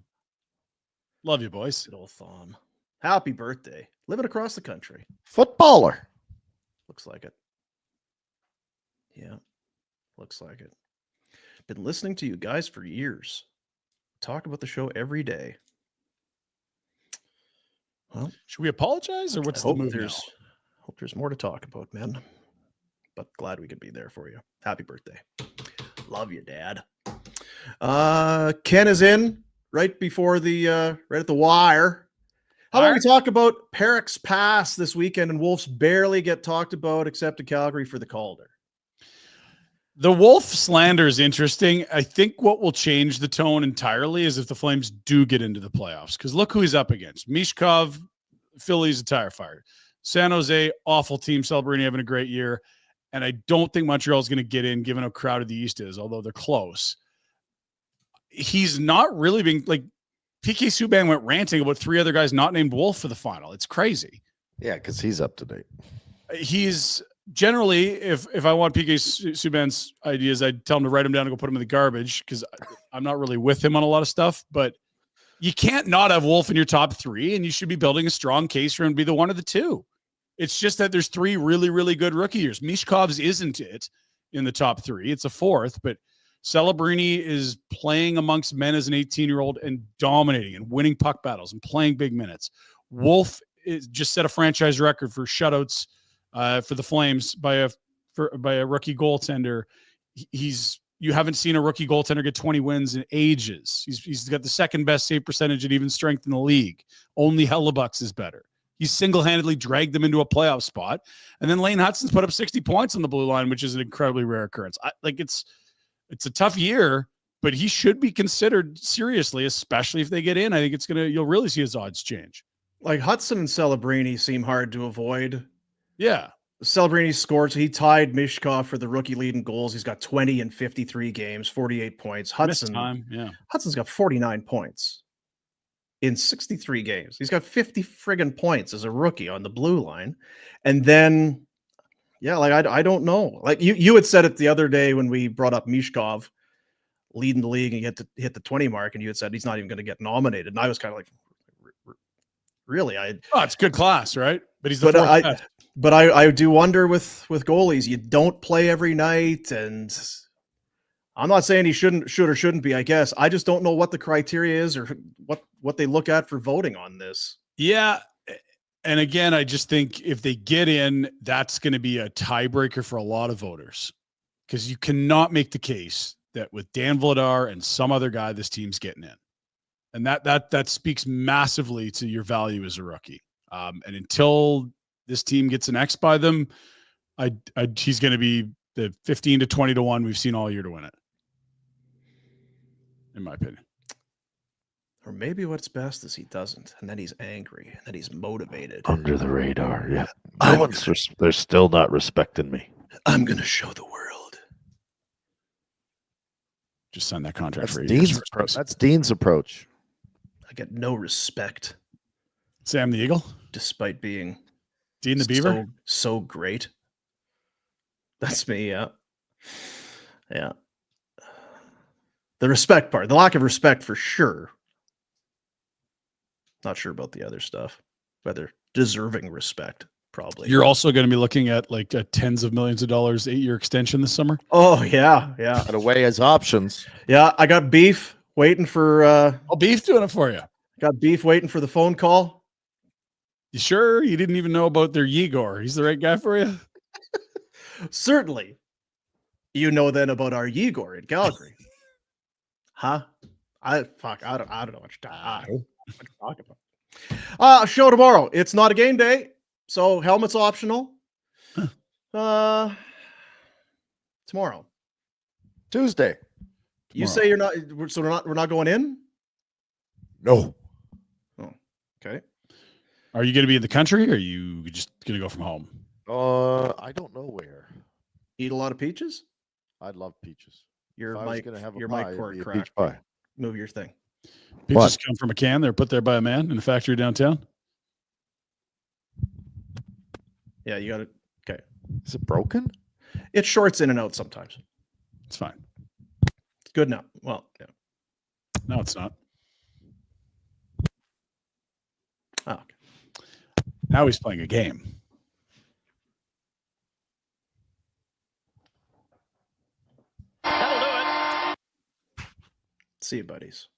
Love you, boys. Good old Thom. Happy birthday. Living across the country. Footballer. Looks like it. Yeah. Looks like it. Been listening to you guys for years. Talk about the show every day. Well, should we apologize or what's the move now? Hope there's more to talk about, man. But glad we could be there for you. Happy birthday. Love you, Dad. Ken is in right before right at the wire. How about we talk about Perrick's Pass this weekend, and Wolves barely get talked about except in Calgary for the Calder. The Wolf slander is interesting. I think what will change the tone entirely is if the Flames do get into the playoffs. Because look who he's up against. Mishkov, Philly's a tire fire. San Jose, awful team. Celebrini having a great year. And I don't think Montreal's going to get in, given how crowded the East is, although they're close. He's not really being like PK Subban went ranting about 3 other guys not named Wolf for the final. It's crazy. Yeah, because he's up to date. He's generally, if I want PK Subban's ideas, I'd tell him to write them down and go put them in the garbage because I'm not really with him on a lot of stuff. But you can't not have Wolf in your top 3, and you should be building a strong case for him to be the one of the 2. It's just that there's 3 really, really good rookie years. Mishkov's isn't it in the top 3. It's a 4th, but Celebrini is playing amongst men as an 18-year-old and dominating and winning puck battles and playing big minutes. Wolf just set a franchise record for shutouts for the Flames by a rookie goaltender. You haven't seen a rookie goaltender get 20 wins in ages. He's got the second best save percentage at even strength in the league. Only Hellebuck's is better. He single-handedly dragged them into a playoff spot. And then Lane Hutson's put up 60 points on the blue line, which is an incredibly rare occurrence. It's a tough year, but he should be considered seriously, especially if they get in. I think you'll really see his odds change. Like Hudson and Celebrini seem hard to avoid. Yeah. Celebrini scored, so he tied Mishkov for the rookie lead in goals. He's got 20 in 53 games, 48 points. Hudson's got 49 points in 63 games. He's got 50 friggin' points as a rookie on the blue line. And then, I don't know. Like you had said it the other day when we brought up Mishkov leading the league and he had to hit the 20 mark, and you had said he's not even going to get nominated. And I was kind of like, really? It's good class, right? But he's the fourth best. But I do wonder with goalies, you don't play every night, and I'm not saying he should or shouldn't be, I guess. I just don't know what the criteria is or what they look at for voting on this. Yeah. And again, I just think if they get in, that's going to be a tiebreaker for a lot of voters, because you cannot make the case that with Dan Vladar and some other guy, this team's getting in. And that speaks massively to your value as a rookie. And until this team gets an X by them, he's going to be the 15 to 20 to 1 we've seen all year to win it, in my opinion. Or maybe what's best is he doesn't, and then he's angry, and then he's motivated. Under the radar, yeah. They're still not respecting me. I'm going to show the world. Just sign that contract for 8 Dean's years. That's Dean's approach. I get no respect. Sam the Eagle? Despite being Dean the Beaver? So great. That's me, yeah. Yeah. The respect part, the lack of respect for sure. Not sure about the other stuff. Whether deserving respect, probably. You're also going to be looking at like a tens of millions of dollars 8-year extension this summer. Oh, yeah. Yeah. Gotta weigh his options. Yeah. I got beef waiting for. Beef doing it for you. Got beef waiting for the phone call. You sure you didn't even know about their Yegor? He's the right guy for you? Certainly. You know then about our Yegor in Calgary. Huh? I don't know what you're talking about. Show tomorrow. It's not a game day, so helmet's optional. Tomorrow. Tuesday. You say you're not, so we're not going in? No. Oh, okay. Are you going to be in the country, or are you just going to go from home? I don't know where. Eat a lot of peaches? I'd love peaches. Your mic cord peach cracked. pie. Move your thing. Peaches come from a can. They're put there by a man in a factory downtown. Yeah, you got it. Okay. Is it broken? It shorts in and out sometimes. It's fine. It's good now. Well, yeah. No, it's not. Oh, okay. Now he's playing a game. See you, buddies.